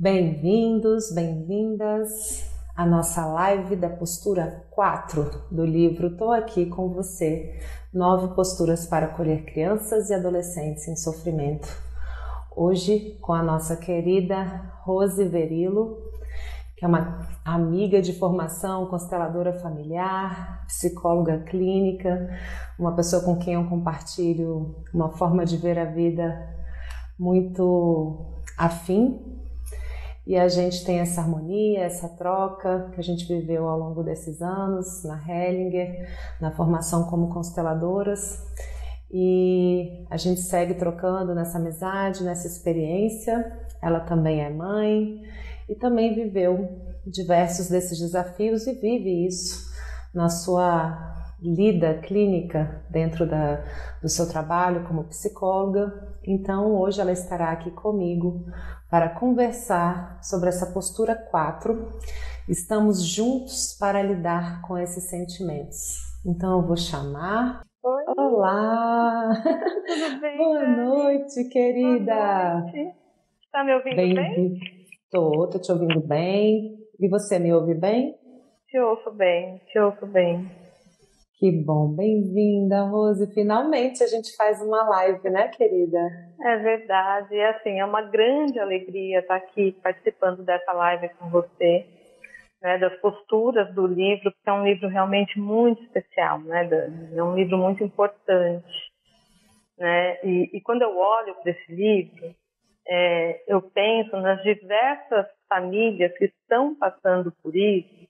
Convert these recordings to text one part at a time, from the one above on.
Bem-vindos, bem-vindas à nossa live da postura 4 do livro Tô Aqui Com Você, 9 posturas para acolher crianças e adolescentes em sofrimento. Hoje com a nossa querida Rose Verilo, que é uma amiga de formação, consteladora familiar, psicóloga clínica, uma pessoa com quem eu compartilho uma forma de ver a vida muito afim. E a gente tem essa harmonia, essa troca que a gente viveu ao longo desses anos na Hellinger, na formação como consteladoras. E a gente segue trocando nessa amizade, nessa experiência. Ela também é mãe e também viveu diversos desses desafios e vive isso na sua lida clínica dentro do seu trabalho como psicóloga. Então hoje ela estará aqui comigo para conversar sobre essa postura 4. Estamos juntos para lidar com esses sentimentos. Então eu vou chamar. Oi. Olá! Tudo bem, Boa Dani? noite, querida! Boa noite. Tá me ouvindo bem? Tô te ouvindo bem. E você me ouve bem? Te ouço bem, te ouço bem. Que bom, bem-vinda, Rose. Finalmente a gente faz uma live, né, querida? É verdade, e assim, é uma grande alegria estar aqui participando dessa live com você, né, das posturas do livro, que é um livro realmente muito especial, né, Dani? É um livro muito importante, né? E quando eu olho para esse livro, eu penso nas diversas famílias que estão passando por isso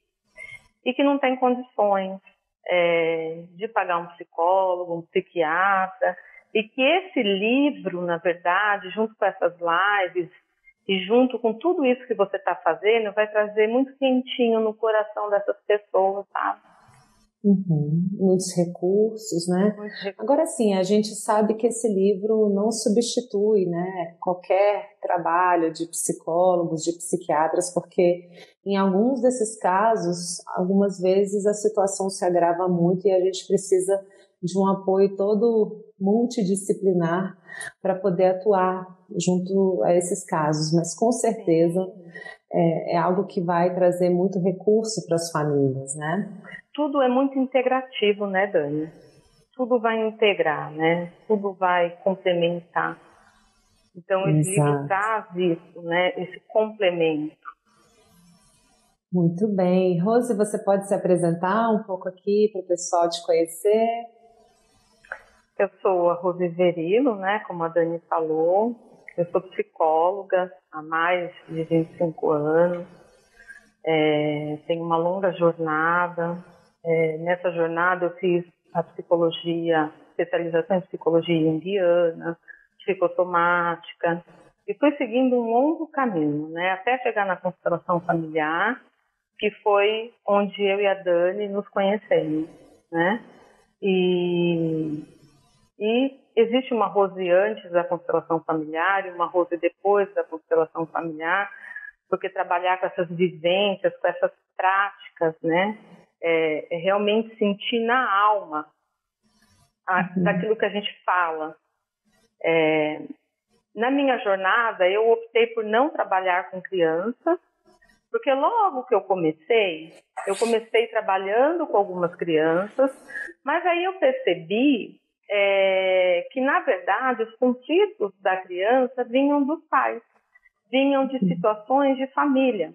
e que não têm condições de pagar um psicólogo, um psiquiatra, e que esse livro, na verdade, junto com essas lives e junto com tudo isso que você está fazendo, vai trazer muito quentinho no coração dessas pessoas, sabe? Muitos recursos, né? Agora sim, a gente sabe que esse livro não substitui, né, qualquer trabalho de psicólogos, de psiquiatras, porque em alguns desses casos, algumas vezes a situação se agrava muito e a gente precisa de um apoio todo multidisciplinar para poder atuar junto a esses casos, mas com certeza é algo que vai trazer muito recurso para as famílias, né? Tudo é muito integrativo, né, Dani? Tudo vai integrar, né? Tudo vai complementar. Então, esse livro traz isso, né? Esse complemento. Muito bem. Rose, você pode se apresentar um pouco aqui para o pessoal te conhecer? Eu sou a Rose Verilo, né? Como a Dani falou. Eu sou psicóloga há mais de 25 anos. Tenho uma longa jornada. Nessa jornada eu fiz a psicologia, especialização em psicologia junguiana, psicossomática, e fui seguindo um longo caminho, né, até chegar na constelação familiar, que foi onde eu e a Dani nos conhecemos, né? E existe uma Rose antes da constelação familiar e uma Rose depois da constelação familiar, porque trabalhar com essas vivências, com essas práticas, né, é realmente sentir na alma daquilo que a gente fala. Na minha jornada, eu optei por não trabalhar com crianças, porque logo que eu comecei trabalhando com algumas crianças, mas aí eu percebi que, na verdade, os conflitos da criança vinham dos pais, vinham de situações de família.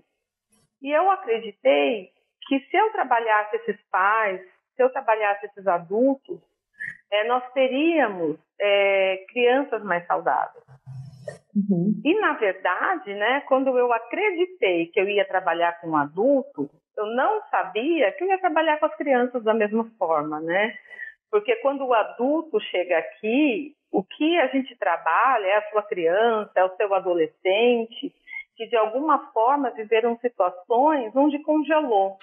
E eu acreditei que se eu trabalhasse esses pais, se eu trabalhasse esses adultos, nós teríamos crianças mais saudáveis. E, na verdade, né, quando eu acreditei que eu ia trabalhar com um adulto, eu não sabia que eu ia trabalhar com as crianças da mesma forma, né? Porque quando o adulto chega aqui, o que a gente trabalha é a sua criança, é o seu adolescente, que de alguma forma viveram situações onde congelou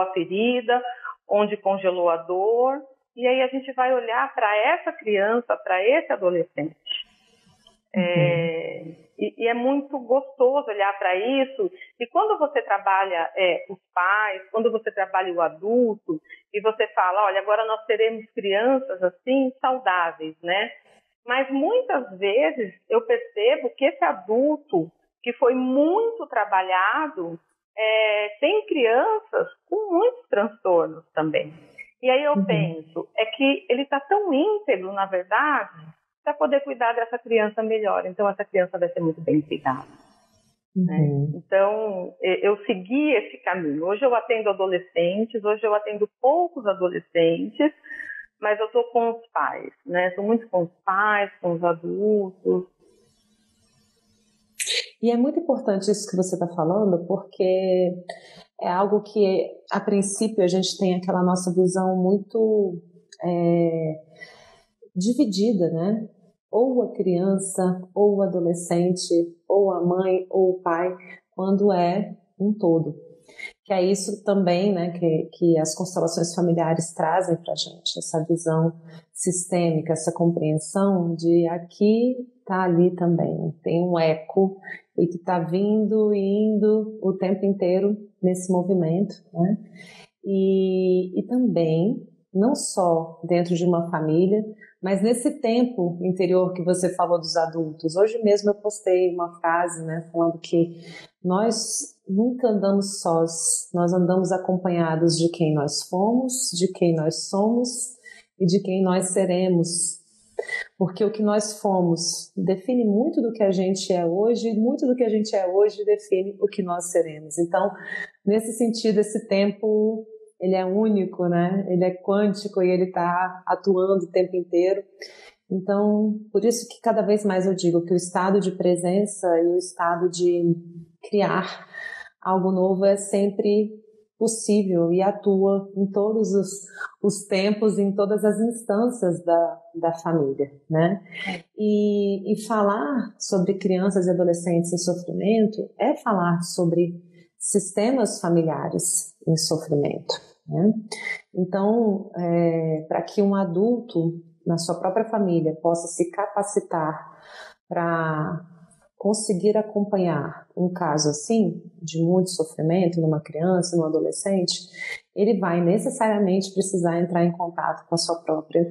a ferida, onde congelou a dor, e aí a gente vai olhar para essa criança, para esse adolescente. E é muito gostoso olhar para isso, e quando você trabalha os pais, quando você trabalha o adulto, e você fala, olha, agora nós teremos crianças assim, saudáveis, né? Mas muitas vezes eu percebo que esse adulto que que foi muito trabalhado, tem crianças com muitos transtornos também. E aí eu penso, é que ele está tão íntegro, na verdade, para poder cuidar dessa criança melhor. Então, essa criança vai ser muito bem cuidada. Né? Então, eu segui esse caminho. Hoje eu atendo adolescentes, hoje eu atendo poucos adolescentes, mas eu estou com os pais, né? Estou muito com os pais, com os adultos. E é muito importante isso que você está falando, porque é algo que, a princípio, a gente tem aquela nossa visão muito dividida, né? Ou a criança, ou o adolescente, ou a mãe, ou o pai, quando é um todo. Que é isso também, né, que as constelações familiares trazem para a gente, essa visão sistêmica, essa compreensão de aqui está ali também, tem um eco e que está vindo e indo o tempo inteiro nesse movimento, né? E também, não só dentro de uma família, mas nesse tempo interior que você falou dos adultos. Hoje mesmo eu postei uma frase, né, falando que nós nunca andamos sós, nós andamos acompanhados de quem nós fomos, de quem nós somos e de quem nós seremos. Porque o que nós fomos define muito do que a gente é hoje, e muito do que a gente é hoje define o que nós seremos. Então, nesse sentido, esse tempo, ele é único, né? Ele é quântico e ele está atuando o tempo inteiro. Então, por isso que cada vez mais eu digo que o estado de presença e o estado de criar algo novo é sempre possível e atua em todos os tempos, em todas as instâncias da família, né? E falar sobre crianças e adolescentes em sofrimento é falar sobre sistemas familiares em sofrimento, né? Então, para que um adulto na sua própria família possa se capacitar para conseguir acompanhar um caso assim, de muito sofrimento numa criança, num adolescente, ele vai necessariamente precisar entrar em contato com a sua própria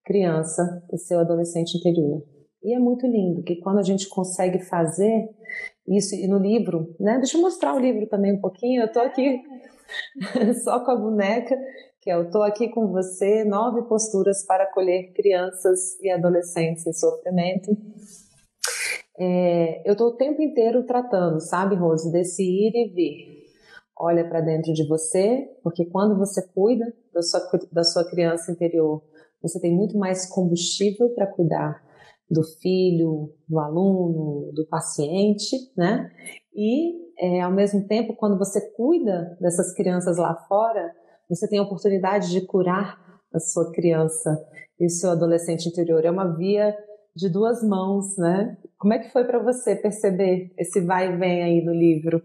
criança e seu adolescente interior. E é muito lindo que quando a gente consegue fazer isso, e no livro, né? Deixa eu mostrar o livro também um pouquinho, eu tô aqui só com a boneca, que eu tô aqui com você, 9 posturas para acolher crianças e adolescentes em sofrimento. Eu estou o tempo inteiro tratando, sabe, Rose, desse ir e vir. Olha para dentro de você, porque quando você cuida da sua criança interior, você tem muito mais combustível para cuidar do filho, do aluno, do paciente, né? E, ao mesmo tempo, quando você cuida dessas crianças lá fora, você tem a oportunidade de curar a sua criança e o seu adolescente interior. É uma via de 2 mãos, né? Como é que foi para você perceber esse vai e vem aí no livro?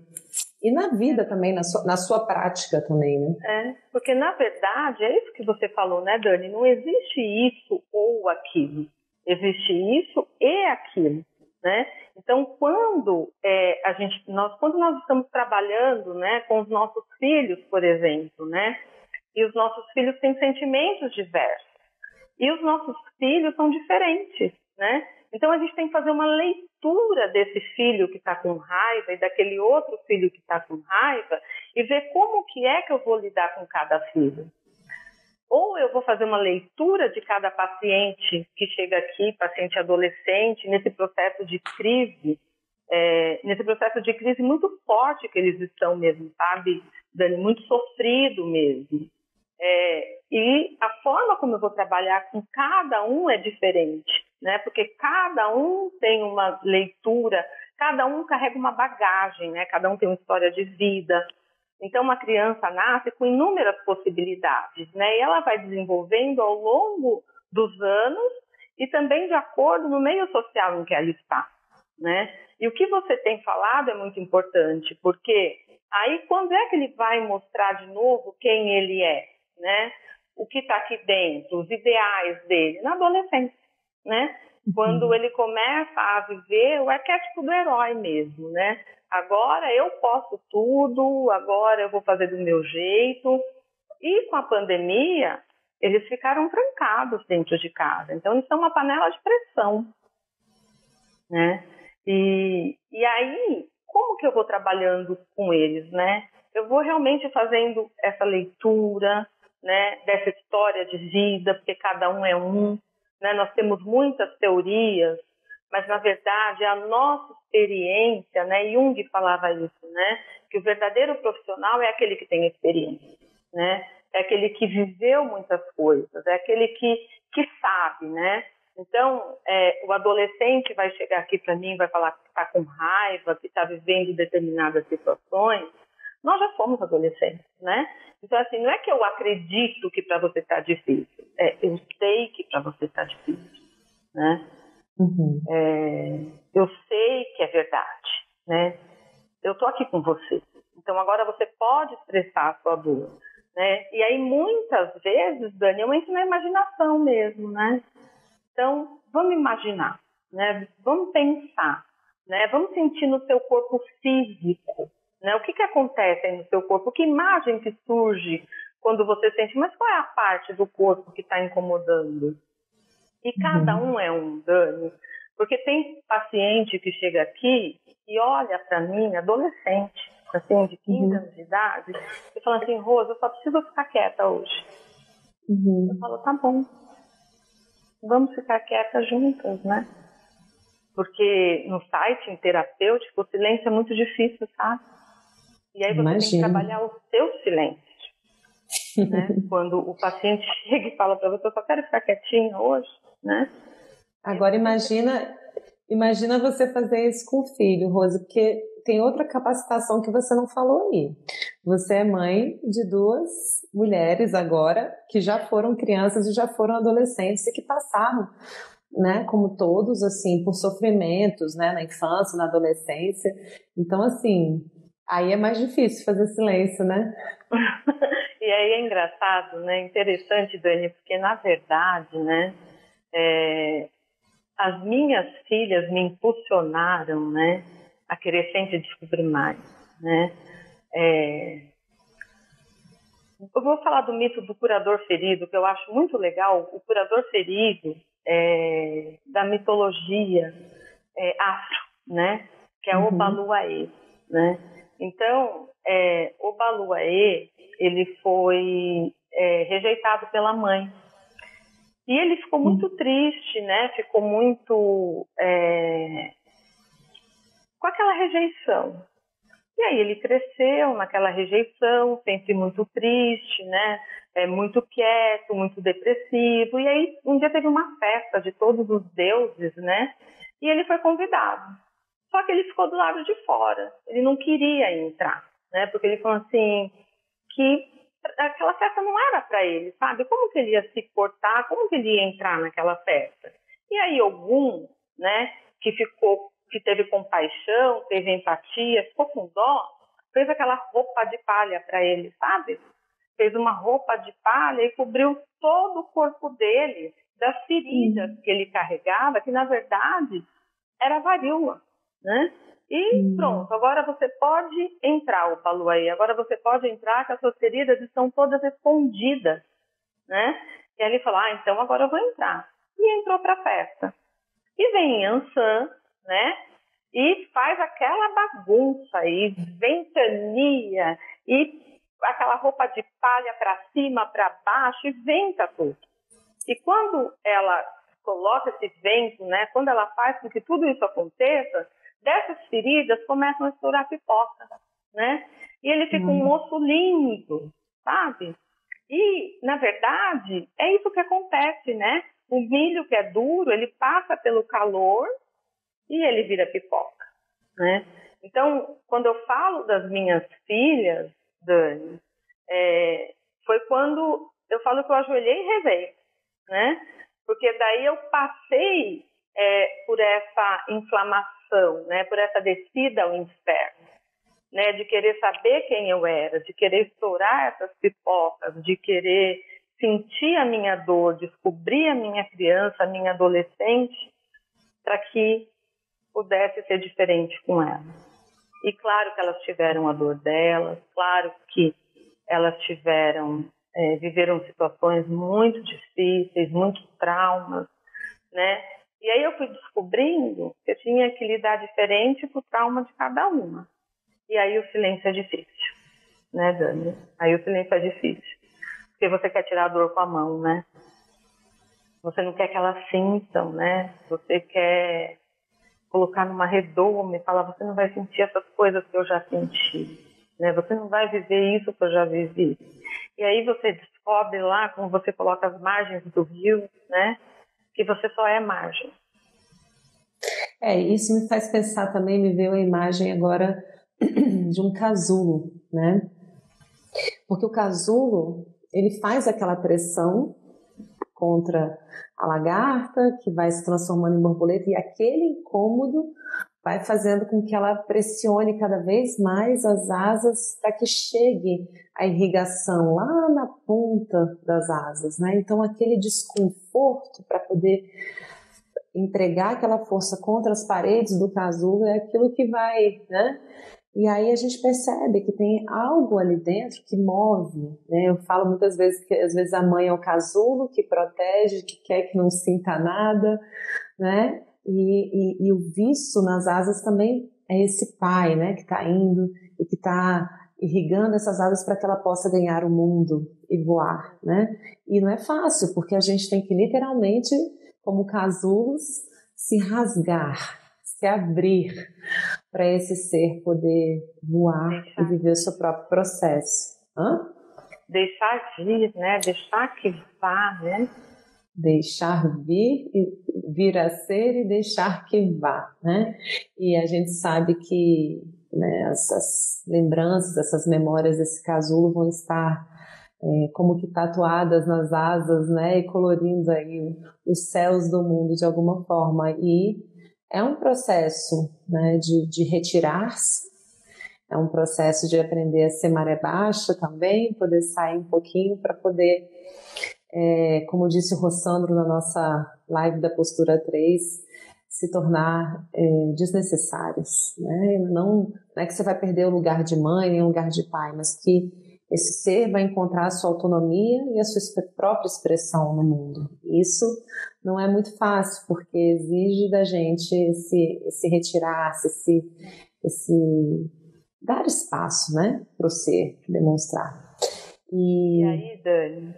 E na vida também, na sua prática também, né? Porque na verdade, é isso que você falou, né, Dani? Não existe isso ou aquilo. Existe isso e aquilo, né? Então, quando nós estamos trabalhando, né, com os nossos filhos, por exemplo, né? E os nossos filhos têm sentimentos diversos. E os nossos filhos são diferentes, né? Então, a gente tem que fazer uma leitura desse filho que está com raiva e daquele outro filho que está com raiva e ver como que é que eu vou lidar com cada filho. Ou eu vou fazer uma leitura de cada paciente que chega aqui, paciente adolescente, nesse processo de crise, muito forte que eles estão mesmo, sabe, Dani? Muito sofrido mesmo. E a forma como eu vou trabalhar com cada um é diferente, né? Porque cada um tem uma leitura, cada um carrega uma bagagem, né? Cada um tem uma história de vida. Então, uma criança nasce com inúmeras possibilidades, né? E ela vai desenvolvendo ao longo dos anos e também de acordo no meio social em que ela está, né? E o que você tem falado é muito importante, porque aí quando é que ele vai mostrar de novo quem ele é, né? O que está aqui dentro, os ideais dele, na adolescência, né? Quando ele começa a viver o arquétipo do herói mesmo, né? Agora eu posso tudo, agora eu vou fazer do meu jeito. E com a pandemia, eles ficaram trancados dentro de casa. Então, eles são uma panela de pressão, né? E aí, como que eu vou trabalhando com eles, né? Eu vou realmente fazendo essa leitura, né, dessa história de vida, porque cada um é um, né? Nós temos muitas teorias, mas na verdade a nossa experiência, né? Jung falava isso, né? Que o verdadeiro profissional é aquele que tem experiência, né? É aquele que viveu muitas coisas, é aquele que sabe, né? Então, o adolescente vai chegar aqui para mim, vai falar que está com raiva, que está vivendo determinadas situações. Nós já somos adolescentes, né? Então, assim, não é que eu acredito que para você está difícil, eu sei que para você está difícil, né? Uhum. Eu sei que é verdade, né? Eu estou aqui com você. Então, agora você pode expressar a sua dor, né? E aí, muitas vezes, Dani, eu entro na imaginação mesmo, né? Então, vamos imaginar, né? Vamos pensar, né? Vamos sentir no seu corpo físico, né? O que acontece aí no seu corpo? Que imagem que surge quando você sente? Mas qual é a parte do corpo que está incomodando? E cada um é um, Dani. Porque tem paciente que chega aqui e olha para mim, adolescente, assim, de 15 anos de idade, e fala assim, Rosa, eu só preciso ficar quieta hoje. Eu falo, tá bom. Vamos ficar quietas juntas, né? Porque no site terapêutico o silêncio é muito difícil, sabe? E aí você tem que trabalhar o seu silêncio, né? Quando o paciente chega e fala para você, eu só quero ficar quietinha hoje, né? Agora imagina você fazer isso com o filho, Rose, porque tem outra capacitação que você não falou aí. Você é mãe de 2 mulheres agora que já foram crianças e já foram adolescentes e que passaram, né, como todos, assim, por sofrimentos, né, na infância, na adolescência. Então, assim, aí é mais difícil fazer silêncio, né? E aí é engraçado, né, interessante, Dani, porque na verdade, né, as minhas filhas me impulsionaram, né, a querer sempre descobrir mais, né. Eu vou falar do mito do curador ferido, que eu acho muito legal. O curador ferido da mitologia afro, né, que é Obaluaê, né. Então, Obaluaê, ele foi rejeitado pela mãe. E ele ficou muito triste, né? Ficou muito com aquela rejeição. E aí ele cresceu naquela rejeição, sempre muito triste, né? Muito quieto, muito depressivo. E aí um dia teve uma festa de todos os deuses, né? E ele foi convidado. Só que ele ficou do lado de fora. Ele não queria entrar, né? Porque ele falou assim que aquela festa não era para ele, sabe? Como que ele ia se portar? Como que ele ia entrar naquela festa? E aí Ogum, né? Que teve compaixão, teve empatia, ficou com dó, fez aquela roupa de palha para ele, sabe? Fez uma roupa de palha e cobriu todo o corpo dele das feridas que ele carregava, que na verdade era varíola, né? E pronto, agora você pode entrar, o Baluaê, agora você pode entrar que as suas feridas estão todas escondidas, né? E aí ele falou, então agora eu vou entrar. E entrou para a festa. E vem Ansan, né? E faz aquela bagunça aí, ventania, e aquela roupa de palha para cima, para baixo, e venta tudo. E quando ela coloca esse vento, né? Quando ela faz com que tudo isso aconteça, dessas feridas começam a estourar pipoca, né? E ele fica um moço lindo, sabe? E, na verdade, é isso que acontece, né? O milho que é duro, ele passa pelo calor e ele vira pipoca, né? Então, quando eu falo das minhas filhas, Dani, foi quando eu falo que eu ajoelhei e rezei, né? Porque daí eu passei por essa inflamação, né? Por essa descida ao inferno, né? De querer saber quem eu era, de querer estourar essas pipocas, de querer sentir a minha dor, descobrir a minha criança, a minha adolescente, para que pudesse ser diferente com ela. E claro que elas tiveram a dor delas, claro que elas viveram situações muito difíceis, muitos traumas, né? E aí eu fui descobrindo que eu tinha que lidar diferente com o trauma de cada uma. E aí o silêncio é difícil, né, Dani? Aí o silêncio é difícil. Porque você quer tirar a dor com a mão, né? Você não quer que elas sintam, né? Você quer colocar numa redoma e falar, você não vai sentir essas coisas que eu já senti, né? Você não vai viver isso que eu já vivi. E aí você descobre lá, como você coloca as margens do rio, né? Que você só é margem. Isso me faz pensar também, me veio a imagem agora de um casulo, né? Porque o casulo, ele faz aquela pressão contra a lagarta, que vai se transformando em borboleta, e aquele incômodo vai fazendo com que ela pressione cada vez mais as asas para que chegue a irrigação lá na ponta das asas, né? Então aquele desconforto para poder entregar aquela força contra as paredes do casulo é aquilo que vai, né? E aí a gente percebe que tem algo ali dentro que move, né? Eu falo muitas vezes que às vezes a mãe é o casulo que protege, que quer que não sinta nada, né? E o viço nas asas também é esse pai, né? Que está indo e que está irrigando essas asas para que ela possa ganhar o mundo e voar, né? E não é fácil, porque a gente tem que literalmente, como casulos, se rasgar, se abrir para esse ser poder voar e viver o seu próprio processo. Deixar vir, né? Deixar que vá, né? Deixar vir a ser e deixar que vá, né? E a gente sabe que, né, essas lembranças, essas memórias desse casulo vão estar como que tatuadas nas asas, né? E colorindo aí os céus do mundo de alguma forma. E é um processo, né, de retirar-se, é um processo de aprender a ser maré baixa também, poder sair um pouquinho para poder, como disse o Rossandro na nossa live da Postura 3, se tornar desnecessários, né? Não é que você vai perder o lugar de mãe nem o lugar de pai, mas que esse ser vai encontrar a sua autonomia e a sua própria expressão no mundo. Isso não é muito fácil, porque exige da gente esse retirar-se, esse dar espaço, né, para o ser demonstrar. E aí, Dani,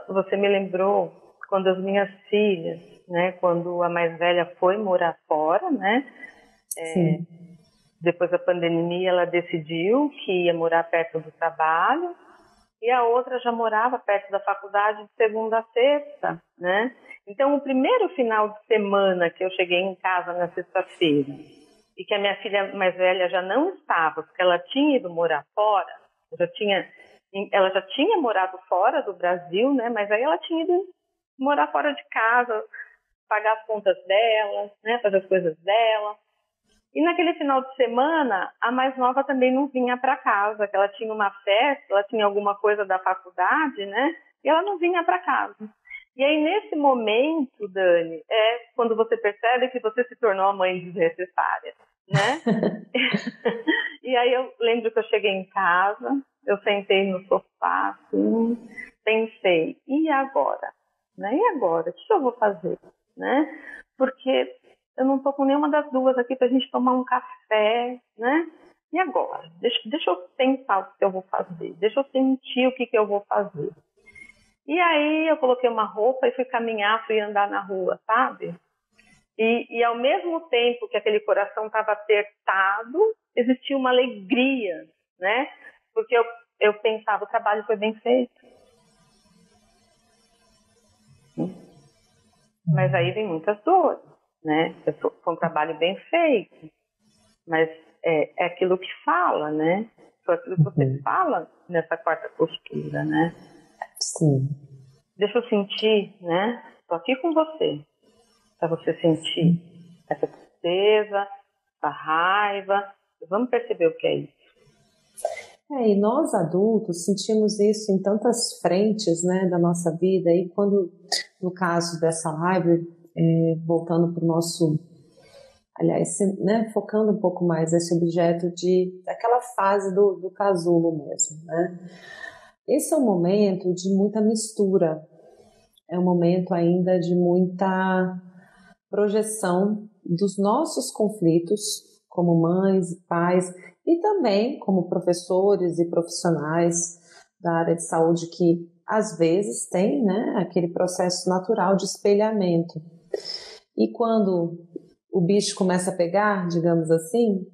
você me lembrou quando as minhas filhas, né, quando a mais velha foi morar fora, né? Sim. Depois da pandemia, ela decidiu que ia morar perto do trabalho e a outra já morava perto da faculdade de segunda a sexta, né? Então, o primeiro final de semana que eu cheguei em casa na sexta-feira e que a minha filha mais velha já não estava, porque ela tinha ido morar fora, ela já tinha morado fora do Brasil, né? Mas aí ela tinha ido morar fora de casa, pagar as contas dela, né? Fazer as coisas dela. E naquele final de semana, a mais nova também não vinha para casa, que ela tinha uma festa, ela tinha alguma coisa da faculdade, né? E ela não vinha para casa. E aí, nesse momento, Dani, é quando você percebe que você se tornou a mãe desnecessária, né? E aí eu lembro que eu cheguei em casa, eu sentei no sofá, assim, pensei, e agora? Né? E agora? O que eu vou fazer? Né? Porque eu não estou com nenhuma das duas aqui para a gente tomar um café, né? E agora? Deixa eu pensar o que eu vou fazer. Deixa eu sentir o que eu vou fazer. E aí eu coloquei uma roupa e fui caminhar, fui andar na rua, sabe? E ao mesmo tempo que aquele coração estava apertado, existia uma alegria, né? Porque eu pensava, o trabalho foi bem feito. Mas aí vem muitas dores, né? Foi um trabalho bem feito, mas é aquilo que fala, né? Foi aquilo que você fala nessa quarta postura, né? Sim. Deixa eu sentir, né? Tô aqui com você, para você sentir essa tristeza, essa raiva. Vamos perceber o que é isso. E nós adultos sentimos isso em tantas frentes, né, da nossa vida. E quando, no caso dessa live, voltando para o nosso, aliás, né, focando um pouco mais nesse objeto daquela fase do casulo mesmo, né? Esse é um momento de muita mistura, é um momento ainda de muita projeção dos nossos conflitos como mães e pais e também como professores e profissionais da área de saúde que às vezes tem, né, aquele processo natural de espelhamento. E quando o bicho começa a pegar, digamos assim,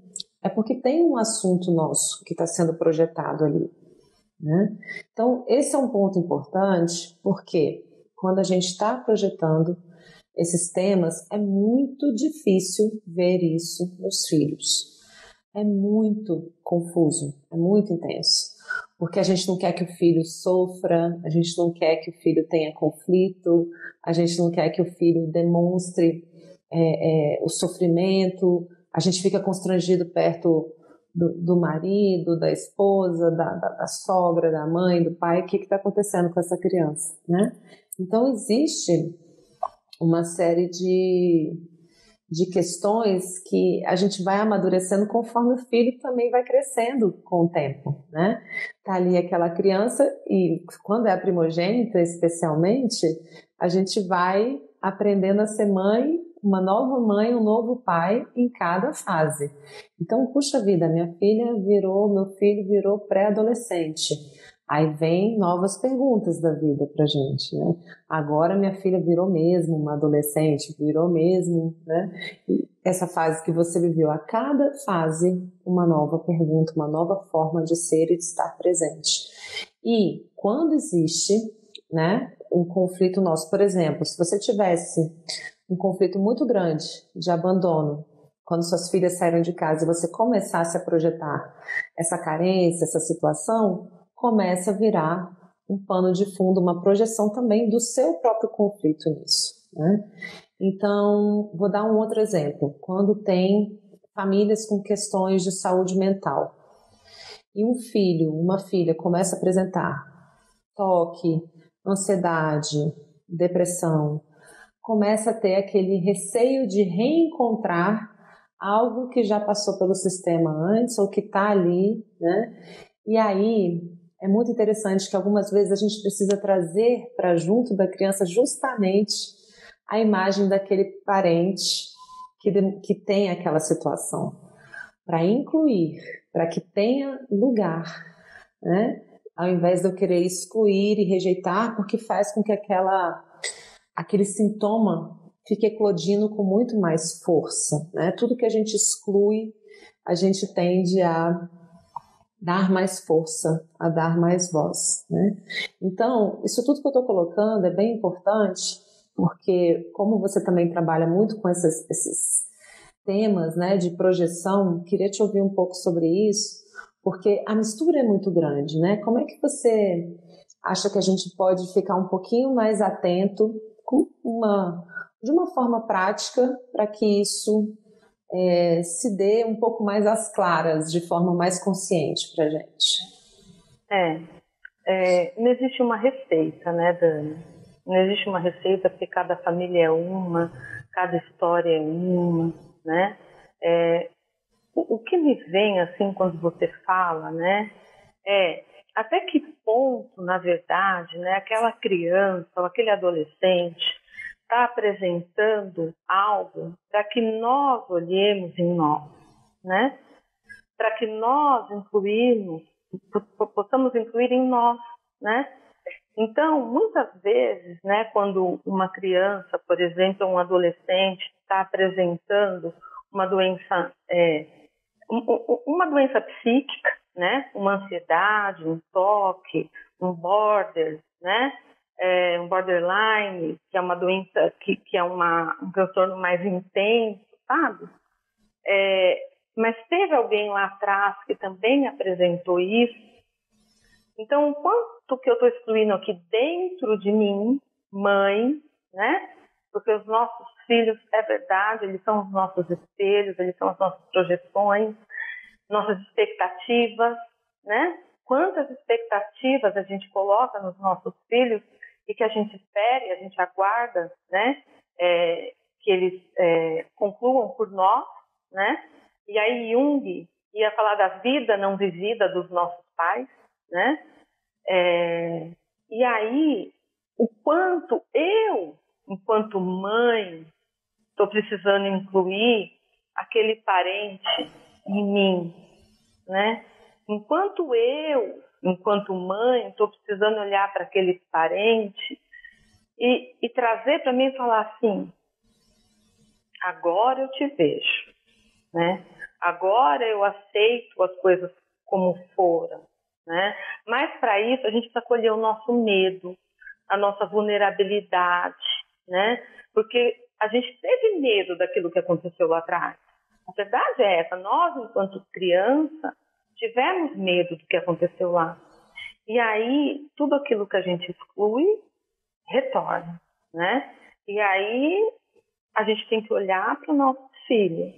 é porque tem um assunto nosso que está sendo projetado ali, né? Então, esse é um ponto importante, porque quando a gente está projetando esses temas, é muito difícil ver isso nos filhos. É muito confuso, é muito intenso. Porque a gente não quer que o filho sofra, a gente não quer que o filho tenha conflito, a gente não quer que o filho demonstre o sofrimento, a gente fica constrangido perto do marido, da esposa, da sogra, da mãe, do pai, o que está acontecendo com essa criança, né? Então existe uma série de questões que a gente vai amadurecendo conforme o filho também vai crescendo com o tempo, né? Tá ali aquela criança e quando é a primogênita, especialmente, a gente vai aprendendo a ser mãe, uma nova mãe, um novo pai em cada fase. Então, puxa vida, meu filho virou pré-adolescente. Aí vem novas perguntas da vida pra gente, né? Agora minha filha virou mesmo uma adolescente, virou mesmo, né? E essa fase que você viveu, a cada fase uma nova pergunta, uma nova forma de ser e de estar presente. E quando existe, né, um conflito nosso, por exemplo, se você tivesse um conflito muito grande de abandono, quando suas filhas saíram de casa e você começasse a projetar essa carência, essa situação, começa a virar um pano de fundo, uma projeção também do seu próprio conflito nisso, né? Então, vou dar um outro exemplo. Quando tem famílias com questões de saúde mental e um filho, uma filha começa a apresentar toque, ansiedade, depressão, começa a ter aquele receio de reencontrar algo que já passou pelo sistema antes ou que está ali, né? E aí é muito interessante que algumas vezes a gente precisa trazer para junto da criança justamente a imagem daquele parente que tem aquela situação, para incluir, para que tenha lugar, né? Ao invés de eu querer excluir e rejeitar, porque faz com que aquele sintoma fique eclodindo com muito mais força, né? Tudo que a gente exclui, a gente tende a dar mais força, a dar mais voz, né? Então, isso tudo que eu estou colocando é bem importante, porque como você também trabalha muito com esses temas, né, de projeção, queria te ouvir um pouco sobre isso, porque a mistura é muito grande, né? Como é que você acha que a gente pode ficar um pouquinho mais atento de uma forma prática para que isso se dê um pouco mais às claras, de forma mais consciente para a gente? Não existe uma receita, né, Dani? Não existe uma receita porque cada família é uma, cada história é uma, né? O que me vem, assim, quando você fala, né, até que ponto, na verdade, né, aquela criança ou aquele adolescente está apresentando algo para que nós olhemos em nós, né? Para que nós possamos incluir em nós, né? Então, muitas vezes, né, quando uma criança, por exemplo, um adolescente está apresentando uma doença, uma doença psíquica, né, uma ansiedade, um toque, um border, né, um borderline, que é uma doença que é um transtorno mais intenso, sabe? Mas teve alguém lá atrás que também apresentou isso. Então, o quanto que eu estou excluindo aqui dentro de mim, mãe, né? Porque os nossos filhos, é verdade, eles são os nossos espelhos, eles são as nossas projeções, nossas expectativas, né? Quantas expectativas a gente coloca nos nossos filhos e que a gente espera e a gente aguarda, né? Que eles concluam por nós, né? E aí Jung ia falar da vida não vivida dos nossos pais, né? E aí, o quanto eu, enquanto mãe, estou precisando incluir aquele parente em mim, né? Enquanto mãe, estou precisando olhar para aquele parente e trazer para mim e falar assim, agora eu te vejo, né? Agora eu aceito as coisas como foram, né? Mas para isso a gente precisa acolher o nosso medo, a nossa vulnerabilidade, né? Porque a gente teve medo daquilo que aconteceu lá atrás. A verdade é essa, nós, enquanto criança, tivemos medo do que aconteceu lá. E aí, tudo aquilo que a gente exclui, retorna, né? E aí, a gente tem que olhar para o nosso filho,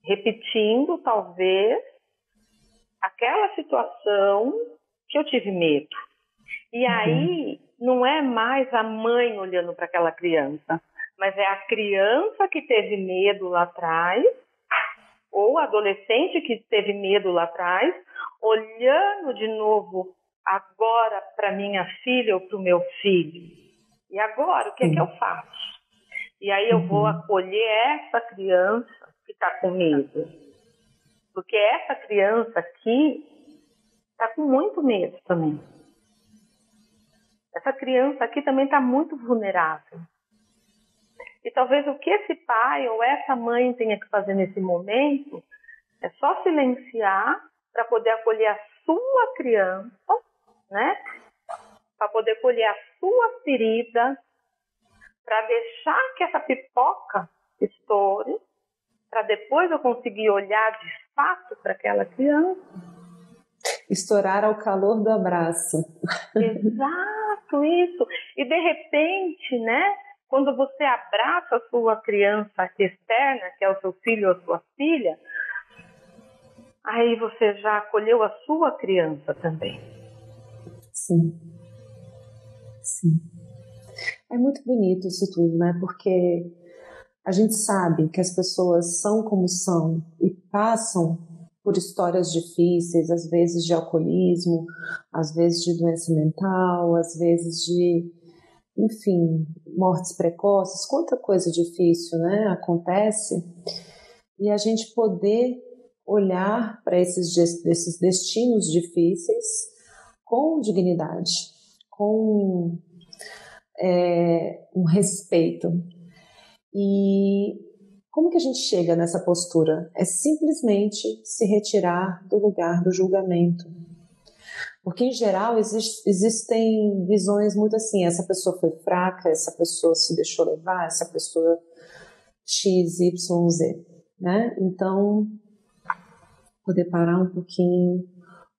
repetindo, talvez, aquela situação que eu tive medo. E aí, não é mais a mãe olhando para aquela criança, mas é a criança que teve medo lá atrás, ou o adolescente que teve medo lá atrás, olhando de novo agora para minha filha ou para o meu filho. E agora, o que é que eu faço? E aí eu vou acolher essa criança que está com medo. Porque essa criança aqui está com muito medo também. Essa criança aqui também está muito vulnerável. E talvez o que esse pai ou essa mãe tenha que fazer nesse momento é só silenciar para poder acolher a sua criança, né? Para poder acolher a sua ferida, para deixar que essa pipoca estoure, para depois eu conseguir olhar de fato para aquela criança. Estourar ao calor do abraço. Exato, isso. E de repente, né? Quando você abraça a sua criança externa, que é o seu filho ou a sua filha, aí você já acolheu a sua criança também. Sim. Sim. É muito bonito isso tudo, né? Porque a gente sabe que as pessoas são como são e passam por histórias difíceis, às vezes de alcoolismo, às vezes de doença mental, às vezes de, enfim, mortes precoces, quanta coisa difícil, né, acontece, e a gente poder olhar para esses destinos difíceis com dignidade, com um respeito. E como que a gente chega nessa postura? É simplesmente se retirar do lugar do julgamento. Porque, em geral, existem visões muito assim, essa pessoa foi fraca, essa pessoa se deixou levar, essa pessoa X, Y, Z. Né? Então, poder parar um pouquinho,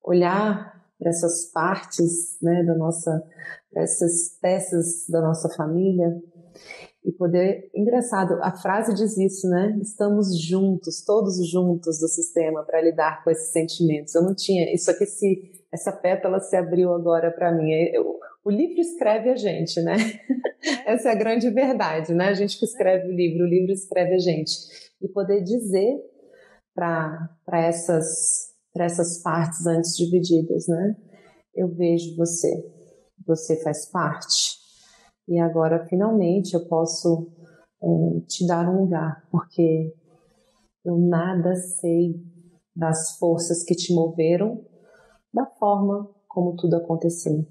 olhar para essas partes, né, para essas peças da nossa família, e poder... Engraçado, a frase diz isso, né? Estamos juntos, todos juntos do sistema para lidar com esses sentimentos. Eu não tinha... Isso aqui, essa pétala se abriu agora para mim. O livro escreve a gente, né? Essa é a grande verdade, né? A gente que escreve o livro escreve a gente. E poder dizer para essas partes antes divididas, né? Eu vejo você faz parte. E agora, finalmente, eu posso te dar um lugar, porque eu nada sei das forças que te moveram, da forma como tudo aconteceu.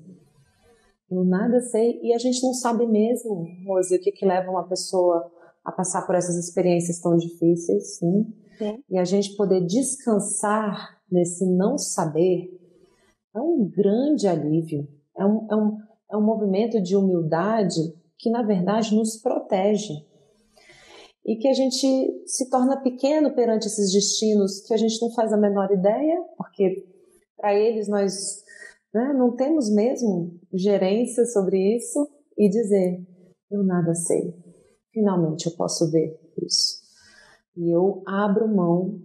Eu nada sei, e a gente não sabe mesmo, Rose, o que leva uma pessoa a passar por essas experiências tão difíceis, sim? Sim. E a gente poder descansar nesse não saber é um grande alívio, é um movimento de humildade que, na verdade, nos protege. E que a gente se torna pequeno perante esses destinos que a gente não faz a menor ideia, porque para eles nós, né, não temos mesmo gerência sobre isso, e dizer, eu nada sei. Finalmente eu posso ver isso. E eu abro mão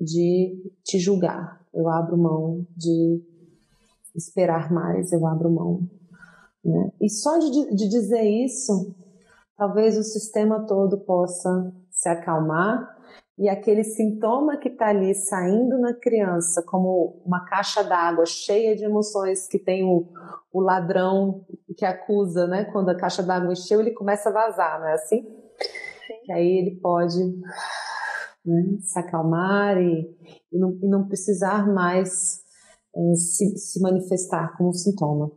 de te julgar, eu abro mão de esperar mais, eu abro mão. Né? E só de dizer isso, talvez o sistema todo possa se acalmar e aquele sintoma que está ali saindo na criança, como uma caixa d'água cheia de emoções, que tem o ladrão que acusa, né? Quando a caixa d'água encheu, ele começa a vazar, não é assim? que aí ele pode, né, se acalmar e não precisar mais se manifestar como sintoma.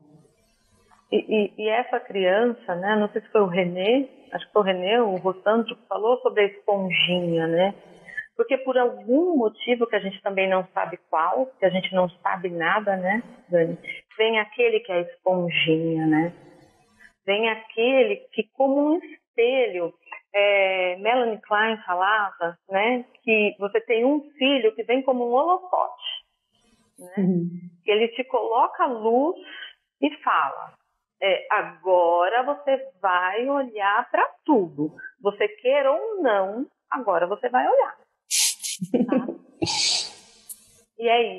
E essa criança, né, não sei se foi o René, acho que foi o René, o Rossandro, que falou sobre a esponjinha, né? Porque por algum motivo que a gente também não sabe qual, que a gente não sabe nada, né, Dani? Vem aquele que é a esponjinha, né? Vem aquele que, como um espelho, Melanie Klein falava, né, que você tem um filho que vem como um holofote, né? Que ele te coloca a luz e fala, agora você vai olhar para tudo. Você quer ou não, agora você vai olhar. Tá? E é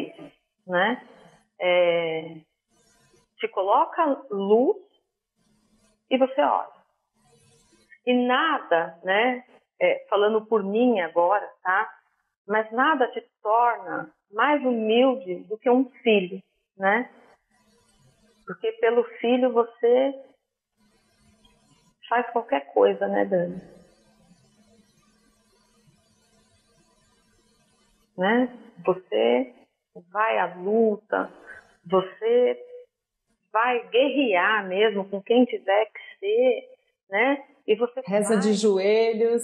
isso, né? Te coloca luz e você olha. E nada, né? Falando por mim agora, tá? Mas nada te torna mais humilde do que um filho, né? Porque pelo filho você faz qualquer coisa, né, Dani? Né? Você vai à luta, você vai guerrear mesmo com quem tiver que ser, né? E você reza de joelhos.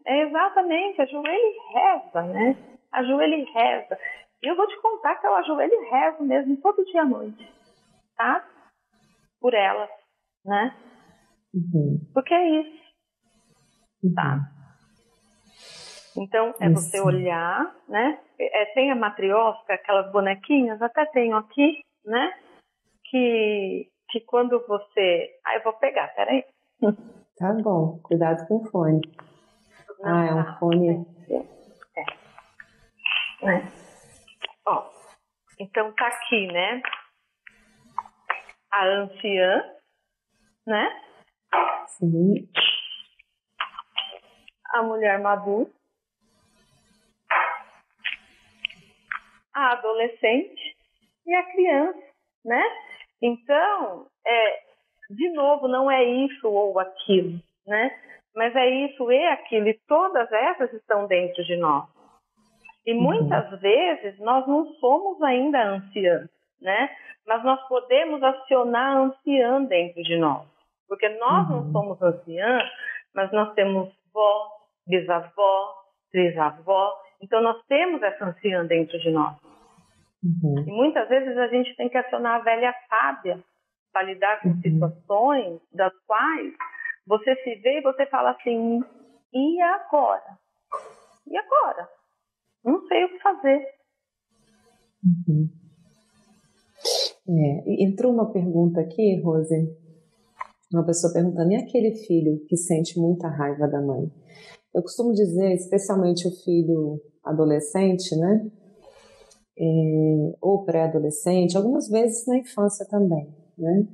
Exatamente, ajoelha e reza, né? Ajoelha e reza. E eu vou te contar que eu ajoelho e rezo mesmo todo dia à noite, tá? Por elas, né? Porque é isso, tá? Então, você olhar, né? Tem a matriosca, aquelas bonequinhas, até tenho aqui, né? Que quando você... eu vou pegar, peraí. Tá bom, cuidado com o fone. Não, é um fone... Ó, então tá aqui, né? A anciã, né? Sim. A mulher madura. A adolescente e a criança, né? Então, de novo, não é isso ou aquilo, né? Mas é isso e aquilo, e todas essas estão dentro de nós. E muitas vezes nós não somos ainda anciãs, né? Mas nós podemos acionar a anciã dentro de nós. Porque nós não somos anciãs, mas nós temos vó, bisavó, trisavó. Então nós temos essa anciã dentro de nós. E muitas vezes a gente tem que acionar a velha sábia para lidar com situações das quais você se vê e você fala assim, e agora? E agora? Não sei o que fazer. Entrou uma pergunta aqui, Rose, uma pessoa perguntando, e aquele filho que sente muita raiva da mãe? Eu costumo dizer, especialmente o filho adolescente, né? Ou pré-adolescente, algumas vezes na infância também, né?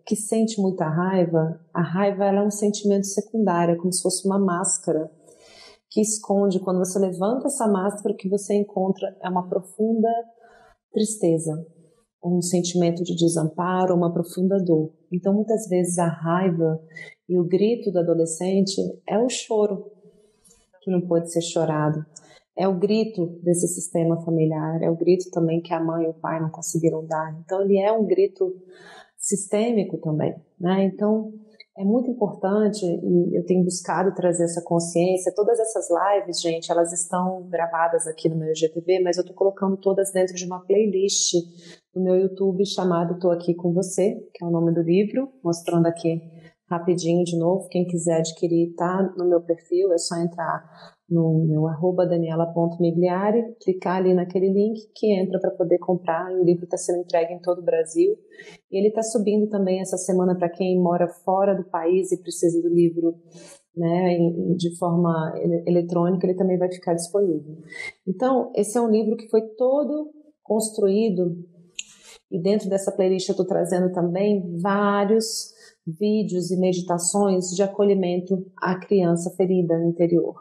Que sente muita raiva, a raiva ela é um sentimento secundário, é como se fosse uma máscara que esconde, quando você levanta essa máscara, o que você encontra é uma profunda tristeza, um sentimento de desamparo, uma profunda dor. Então, muitas vezes a raiva e o grito do adolescente é o choro que não pode ser chorado. É o grito desse sistema familiar, é o grito também que a mãe e o pai não conseguiram dar. Então, ele é um grito sistêmico também, né? Então, é muito importante, e eu tenho buscado trazer essa consciência. Todas essas lives, gente, elas estão gravadas aqui no meu IGTV, mas eu estou colocando todas dentro de uma playlist no meu YouTube chamado Tô Aqui Com Você, que é o nome do livro, mostrando aqui rapidinho de novo. Quem quiser adquirir, tá no meu perfil, é só entrar no meu @daniela.migliari, clicar ali naquele link que entra para poder comprar, e o livro está sendo entregue em todo o Brasil. E ele está subindo também essa semana para quem mora fora do país e precisa do livro, né, de forma eletrônica, ele também vai ficar disponível. Então, esse é um livro que foi todo construído, e dentro dessa playlist eu estou trazendo também vários vídeos e meditações de acolhimento à criança ferida no interior.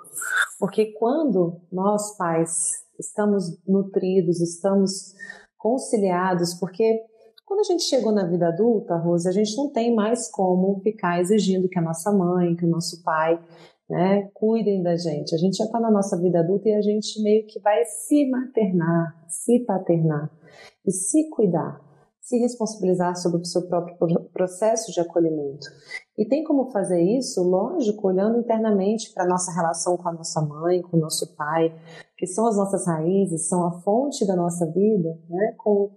Porque quando nós, pais, estamos nutridos, estamos conciliados, porque Quando a gente chegou na vida adulta, Rose, a gente não tem mais como ficar exigindo que a nossa mãe, que o nosso pai, né, cuidem da gente. A gente já está na nossa vida adulta e a gente meio que vai se maternar, se paternar e se cuidar, se responsabilizar sobre o seu próprio processo de acolhimento. E tem como fazer isso, lógico, olhando internamente para a nossa relação com a nossa mãe, com o nosso pai, que são as nossas raízes, são a fonte da nossa vida, né, com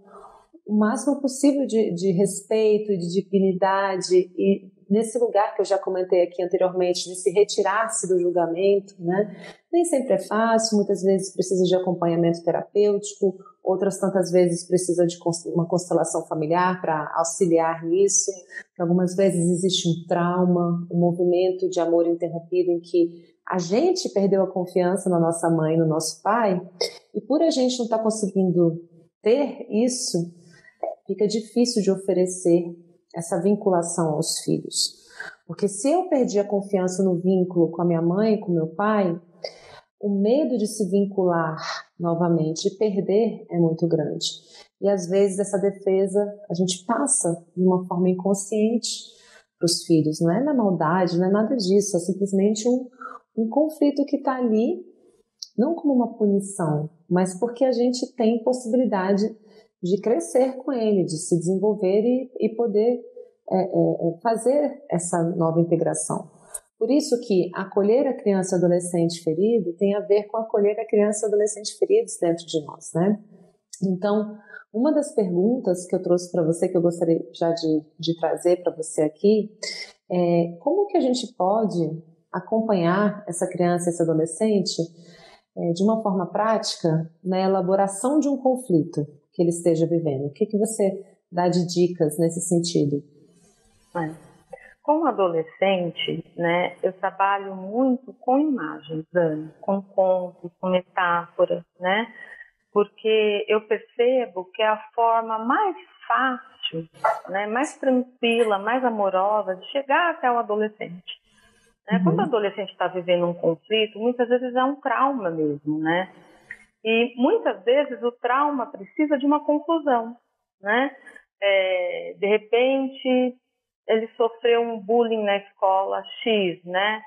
o máximo possível de respeito e de dignidade, e nesse lugar que eu já comentei aqui anteriormente, de se retirar-se do julgamento, né? Nem sempre é fácil, muitas vezes precisa de acompanhamento terapêutico, outras tantas vezes precisa de uma constelação familiar para auxiliar nisso. Algumas vezes existe um trauma, um movimento de amor interrompido em que a gente perdeu a confiança na nossa mãe, no nosso pai, e por a gente não estar conseguindo ter isso, fica difícil de oferecer essa vinculação aos filhos. Porque se eu perdi a confiança no vínculo com a minha mãe, com meu pai, o medo de se vincular novamente e perder é muito grande. E às vezes essa defesa a gente passa de uma forma inconsciente para os filhos. Não é na maldade, não é nada disso, é simplesmente um conflito que está ali, não como uma punição, mas porque a gente tem possibilidade de crescer com ele, de se desenvolver e poder fazer essa nova integração. Por isso que acolher a criança e adolescente ferido tem a ver com acolher a criança e adolescente feridos dentro de nós, né? Então, uma das perguntas que eu trouxe para você, que eu gostaria já de trazer para você aqui, é como que a gente pode acompanhar essa criança e esse adolescente de uma forma prática na elaboração de um conflito que ele esteja vivendo. O que você dá de dicas nesse sentido? Como adolescente, né, eu trabalho muito com imagens, Dani, com contos, com metáforas, né, porque eu percebo que é a forma mais fácil, né, mais tranquila, mais amorosa de chegar até o adolescente. Né? Quando o adolescente está vivendo um conflito, muitas vezes é um trauma mesmo, né? E muitas vezes o trauma precisa de uma conclusão, né? De repente, ele sofreu um bullying na escola X, né?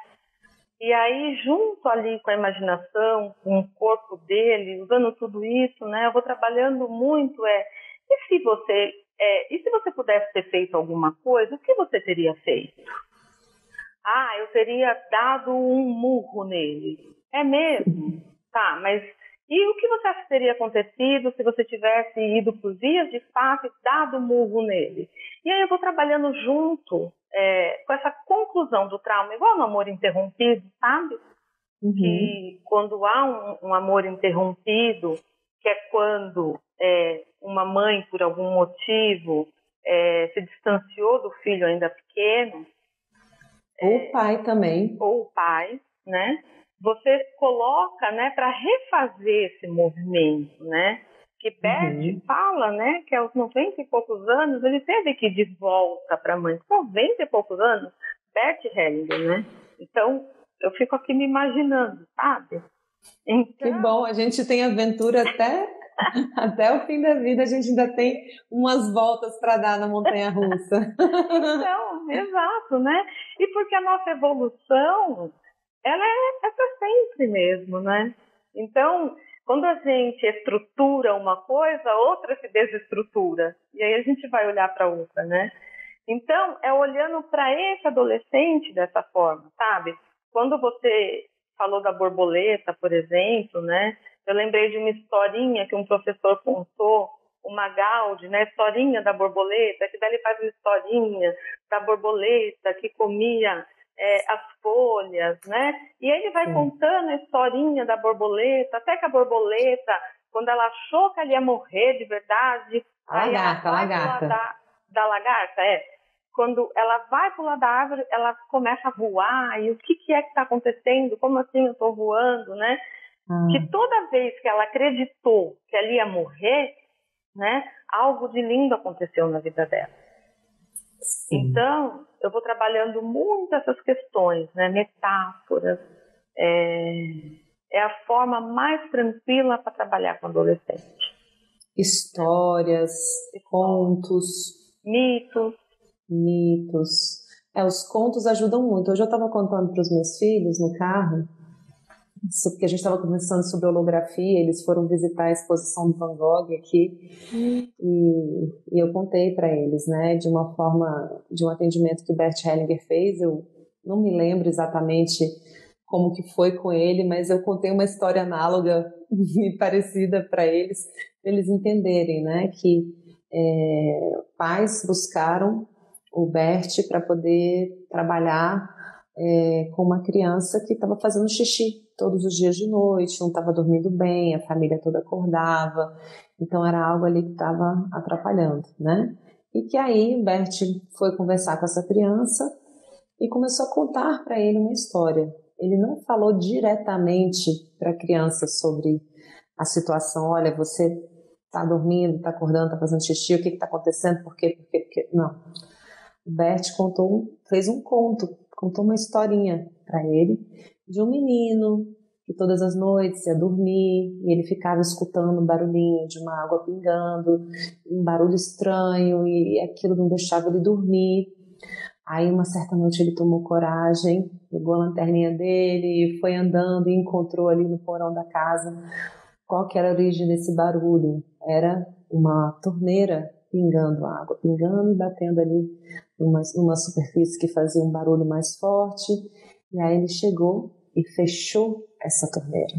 E aí, junto ali com a imaginação, com o corpo dele, usando tudo isso, né? Eu vou trabalhando muito, e se você pudesse ter feito alguma coisa, o que você teria feito? Eu teria dado um murro nele. É mesmo? Tá, mas e o que você acha que teria acontecido se você tivesse ido por vias de fato e dado um murro nele? E aí eu vou trabalhando junto com essa conclusão do trauma, igual no amor interrompido, sabe? Que quando há um amor interrompido, que é quando uma mãe, por algum motivo, se distanciou do filho ainda pequeno, ou o pai também. Ou o pai, né? Você coloca, né, para refazer esse movimento, né? Que Bert fala, né, que aos 90 e poucos anos ele teve que ir de volta para a mãe. 90 e poucos anos, Bert Hellinger, né? Então, eu fico aqui me imaginando, sabe? Então... Que bom, a gente tem aventura até o fim da vida, a gente ainda tem umas voltas para dar na montanha-russa. Então, exato, né? E porque a nossa evolução, ela é para sempre mesmo, né? Então, quando a gente estrutura uma coisa, outra se desestrutura. E aí a gente vai olhar para outra, né? Então, é olhando para esse adolescente dessa forma, sabe? Quando você falou da borboleta, por exemplo, né? Eu lembrei de uma historinha que um professor contou, o Magaldi, né? Historinha da borboleta, que daí ele faz uma historinha da borboleta que comia as folhas, né? E ele vai contando a historinha da borboleta, até que a borboleta, quando ela achou que ela ia morrer de verdade, lagarta. Da lagarta, quando ela vai para o lado da árvore, ela começa a voar, e o que é que está acontecendo? Como assim eu estou voando, né? Que toda vez que ela acreditou que ela ia morrer, né, algo de lindo aconteceu na vida dela. Sim. Então, eu vou trabalhando muito essas questões, né, metáforas. É a forma mais tranquila para trabalhar com adolescente. Histórias, contos, mitos. Os contos ajudam muito. Hoje eu estava contando para os meus filhos no carro, porque a gente estava conversando sobre holografia, eles foram visitar a exposição do Van Gogh aqui, e eu contei para eles, né, de uma forma, de um atendimento que Bert Hellinger fez. Eu não me lembro exatamente como que foi com ele, mas eu contei uma história análoga e parecida para eles entenderem, né, que pais buscaram o Bert para poder trabalhar com uma criança que estava fazendo xixi todos os dias de noite, não estava dormindo bem, a família toda acordava, então era algo ali que estava atrapalhando, né? E que aí o Bert foi conversar com essa criança e começou a contar para ele uma história. Ele não falou diretamente para a criança sobre a situação, olha, você está dormindo, está acordando, está fazendo xixi, o que está acontecendo, por quê? Não. O Bert fez um conto, contou uma historinha para ele de um menino que todas as noites ia dormir e ele ficava escutando um barulhinho de uma água pingando, um barulho estranho, e aquilo não deixava ele dormir. Aí uma certa noite ele tomou coragem, pegou a lanterninha dele e foi andando e encontrou ali no porão da casa qual que era a origem desse barulho. Era uma torneira pingando água, pingando e batendo ali numa superfície que fazia um barulho mais forte. E aí ele chegou e fechou essa torneira.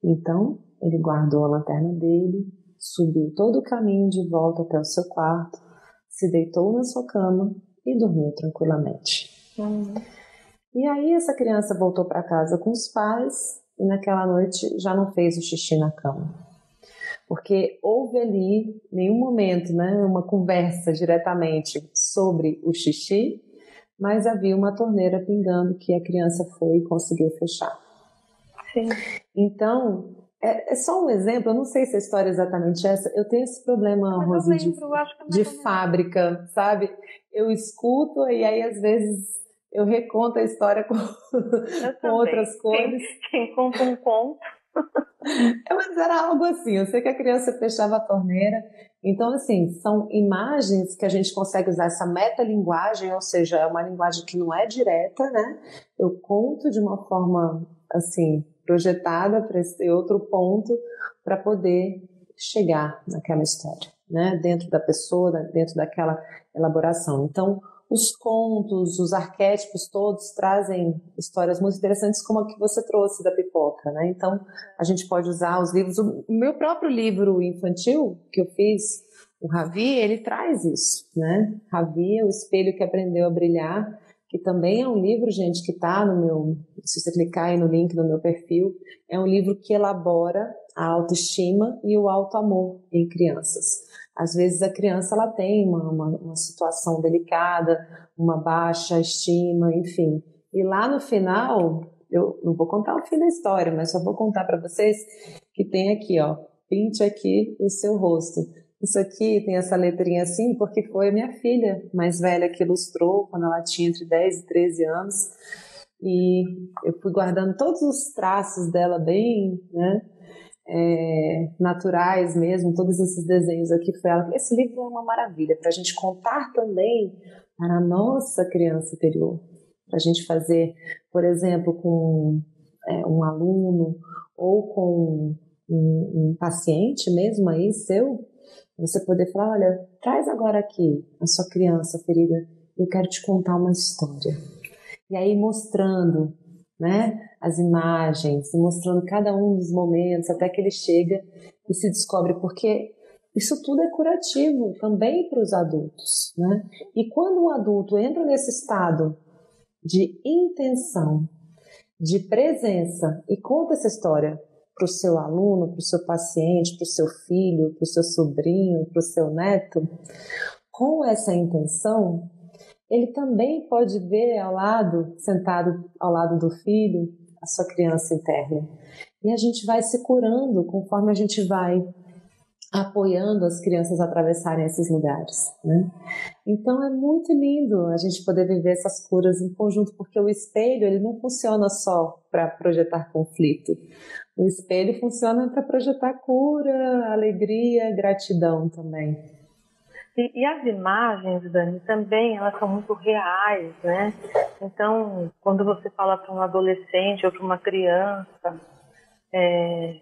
Então ele guardou a lanterna dele, subiu todo o caminho de volta até o seu quarto, se deitou na sua cama e dormiu tranquilamente. E aí essa criança voltou para casa com os pais e naquela noite já não fez o xixi na cama. Porque houve ali, em nenhum momento, né, uma conversa diretamente sobre o xixi, mas havia uma torneira pingando que a criança foi e conseguiu fechar. Sim. Então, é só um exemplo, eu não sei se a história é exatamente essa, eu tenho esse problema, Rose, de fábrica, sabe? Eu escuto e aí às vezes eu reconto a história com outras cores. Quem conta um conto. Mas era algo assim, eu sei que a criança fechava a torneira. Então, assim, são imagens que a gente consegue usar essa metalinguagem, ou seja, é uma linguagem que não é direta, né? Eu conto de uma forma, assim, projetada para esse outro ponto, para poder chegar naquela história, né? Dentro da pessoa, dentro daquela elaboração. Então, os contos, os arquétipos todos trazem histórias muito interessantes, como a que você trouxe da pipoca, né? Então, a gente pode usar os livros. O meu próprio livro infantil que eu fiz, o Ravi, ele traz isso, né? Ravi é o espelho que aprendeu a brilhar, que também é um livro, gente, que está no meu... Se você clicar aí no link no meu perfil, é um livro que elabora a autoestima e o autoamor em crianças. Às vezes a criança ela tem uma situação delicada, uma baixa estima, enfim. E lá no final, eu não vou contar o fim da história, mas só vou contar para vocês que tem aqui, ó, pinte aqui o seu rosto. Isso aqui tem essa letrinha assim porque foi a minha filha mais velha que ilustrou quando ela tinha entre 10 e 13 anos. E eu fui guardando todos os traços dela bem, né? Naturais mesmo, todos esses desenhos aqui foi ela. Esse livro é uma maravilha para a gente contar também para a nossa criança interior, para a gente fazer, por exemplo, com um aluno ou com um paciente mesmo aí seu, você poder falar, olha, traz agora aqui a sua criança ferida, eu quero te contar uma história. E aí mostrando, né, as imagens, mostrando cada um dos momentos até que ele chega e se descobre, porque isso tudo é curativo também para os adultos, né? E quando um adulto entra nesse estado de intenção, de presença e conta essa história para o seu aluno, para o seu paciente, para o seu filho, para o seu sobrinho, para o seu neto, com essa intenção, ele também pode ver sentado ao lado do filho, a sua criança interna. E a gente vai se curando conforme a gente vai apoiando as crianças a atravessarem esses lugares, né? Então é muito lindo a gente poder viver essas curas em conjunto, porque o espelho ele não funciona só para projetar conflito. O espelho funciona para projetar cura, alegria, gratidão também. E as imagens, Dani, também elas são muito reais, né? Então, quando você fala para um adolescente ou para uma criança,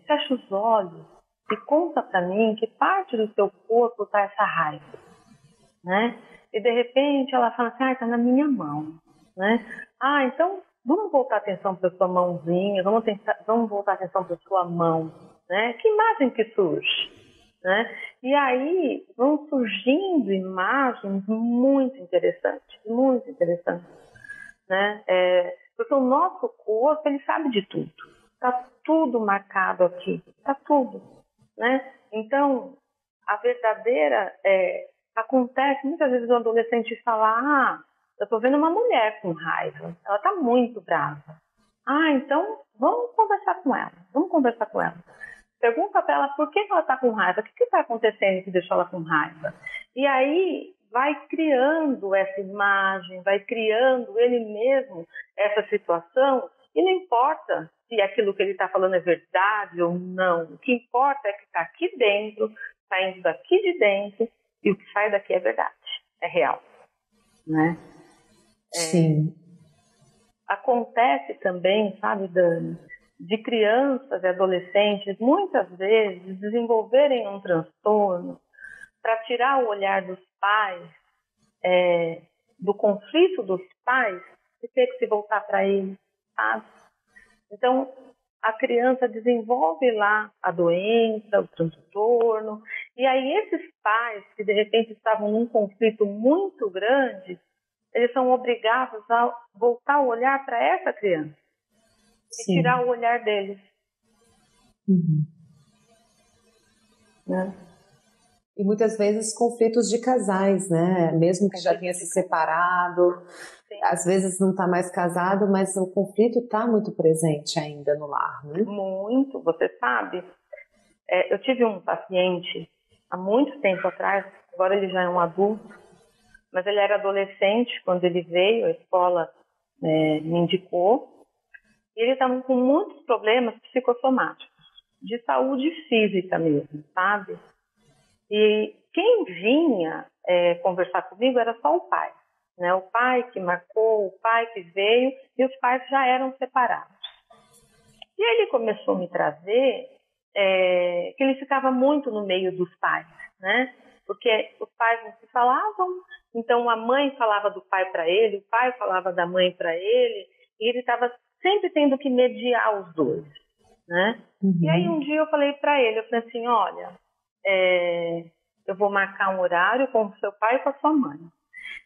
fecha os olhos e conta para mim que parte do seu corpo está essa raiva, né? E de repente ela fala assim, está na minha mão, né? Então vamos voltar a atenção para sua mãozinha, vamos voltar a atenção para sua mão, né? Que imagem que surge, né? E aí vão surgindo imagens muito interessantes, né? Porque o nosso corpo ele sabe de tudo, está tudo marcado aqui, está tudo, né? Então a verdadeira acontece muitas vezes o adolescente fala, eu estou vendo uma mulher com raiva, ela está muito brava. Então vamos conversar com ela. Pergunta para ela por que ela está com raiva, o que está acontecendo que deixou ela com raiva. E aí vai criando essa imagem, vai criando ele mesmo essa situação, e não importa se aquilo que ele está falando é verdade ou não, o que importa é que está aqui dentro, saindo daqui de dentro, e o que sai daqui é verdade, é real, né? Sim. Acontece também, sabe, Dani, de crianças e adolescentes, muitas vezes, desenvolverem um transtorno para tirar o olhar dos pais, do conflito dos pais, e ter que se voltar para eles, sabe? Então, a criança desenvolve lá a doença, o transtorno, e aí esses pais que de repente estavam num conflito muito grande, eles são obrigados a voltar o olhar para essa criança. Sim. E tirar o olhar deles. Uhum. Né? E muitas vezes conflitos de casais, né? Mesmo que já tenha se separado, sim, às vezes não está mais casado, mas o conflito está muito presente ainda no lar, né? Muito, você sabe. Eu tive um paciente há muito tempo atrás, agora ele já é um adulto, mas ele era adolescente quando ele veio, a escola me indicou, e ele estava com muitos problemas psicossomáticos, de saúde física mesmo, sabe? E quem vinha conversar comigo era só o pai, né? O pai que marcou, o pai que veio, e os pais já eram separados. E aí ele começou a me trazer que ele ficava muito no meio dos pais, né? Porque os pais não se falavam, então a mãe falava do pai para ele, o pai falava da mãe para ele, e ele estava sempre tendo que mediar os dois, né? Uhum. E aí um dia eu falei para ele, eu falei assim, olha, eu vou marcar um horário com o seu pai e com a sua mãe.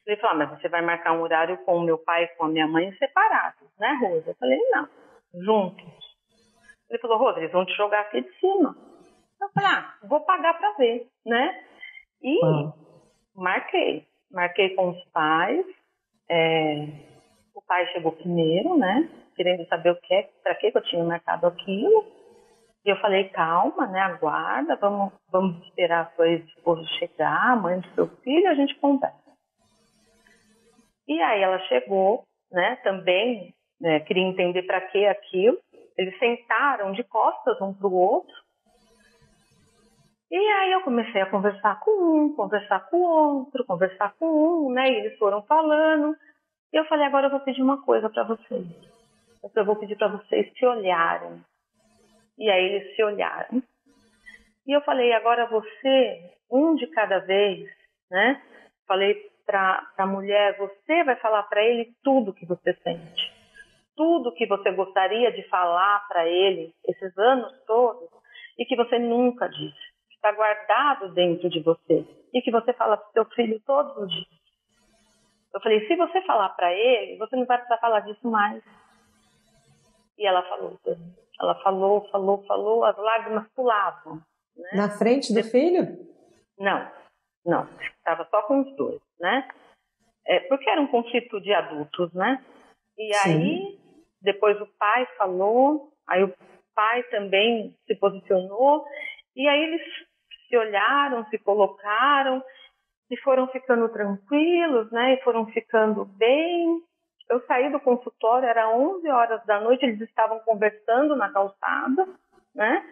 Ele falou, mas você vai marcar um horário com o meu pai e com a minha mãe separados, né, Rosa? Eu falei, não, juntos. Ele falou, Rosa, eles vão te jogar aqui de cima. Eu falei, vou pagar para ver, né? E marquei com os pais, o pai chegou primeiro, né, querendo saber para que eu tinha marcado aquilo, e eu falei, calma, né, aguarda, vamos esperar a sua esposa chegar, a mãe do seu filho, a gente conversa. E aí ela chegou, né, também, queria entender para que aquilo, eles sentaram de costas um para o outro, e aí eu comecei a conversar com um, conversar com o outro, conversar com um, né? E eles foram falando. E eu falei, agora eu vou pedir uma coisa para vocês. Eu vou pedir para vocês se olharem. E aí eles se olharam. E eu falei, agora você, um de cada vez, né? Falei para a mulher, você vai falar para ele tudo que você sente. Tudo que você gostaria de falar para ele esses anos todos e que você nunca disse. Está guardado dentro de você e que você fala para o seu filho todos os dias. Eu falei, se você falar para ele, você não vai precisar falar disso mais. E ela falou, as lágrimas pulavam. Né? Na frente do filho? Não, estava só com os dois, né? Porque era um conflito de adultos, né? E sim, aí, depois o pai falou, aí o pai também se posicionou, e aí eles se olharam, se colocaram e foram ficando tranquilos, né? E foram ficando bem. Eu saí do consultório, era 11 horas da noite, eles estavam conversando na calçada, né?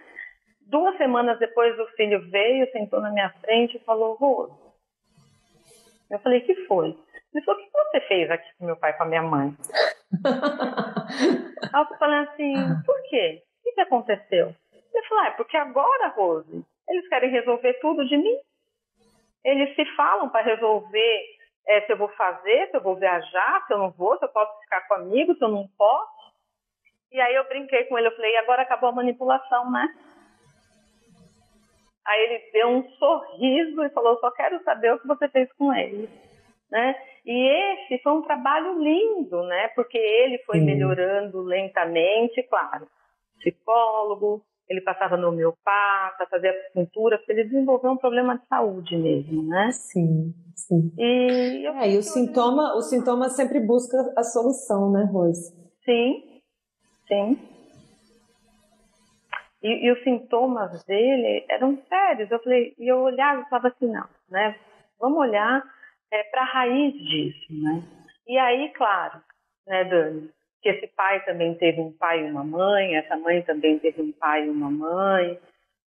2 semanas depois o filho veio, sentou na minha frente e falou: Rose. Eu falei: que foi? Ele falou: o que você fez aqui com meu pai e com a minha mãe? Aí eu falei assim: por quê? O que aconteceu? Ele falou: porque agora, Rose, eles querem resolver tudo de mim. Eles se falam para resolver se eu vou fazer, se eu vou viajar, se eu não vou, se eu posso ficar com amigos, se eu não posso. E aí eu brinquei com ele, eu falei: e agora acabou a manipulação, né? Aí ele deu um sorriso e falou: só quero saber o que você fez com ele, né? E esse foi um trabalho lindo, né? Porque ele foi melhorando lentamente, claro. Psicólogo, ele passava no homeopata, fazia acupuntura, porque ele desenvolveu um problema de saúde mesmo, né? Sim, sim. E o sintoma sempre busca a solução, né, Rose? Sim, sim. E os sintomas dele eram sérios. Eu olhava e falava assim: não, né? Vamos olhar para a raiz disso, né? E aí, claro, né, Dani, que esse pai também teve um pai e uma mãe, essa mãe também teve um pai e uma mãe,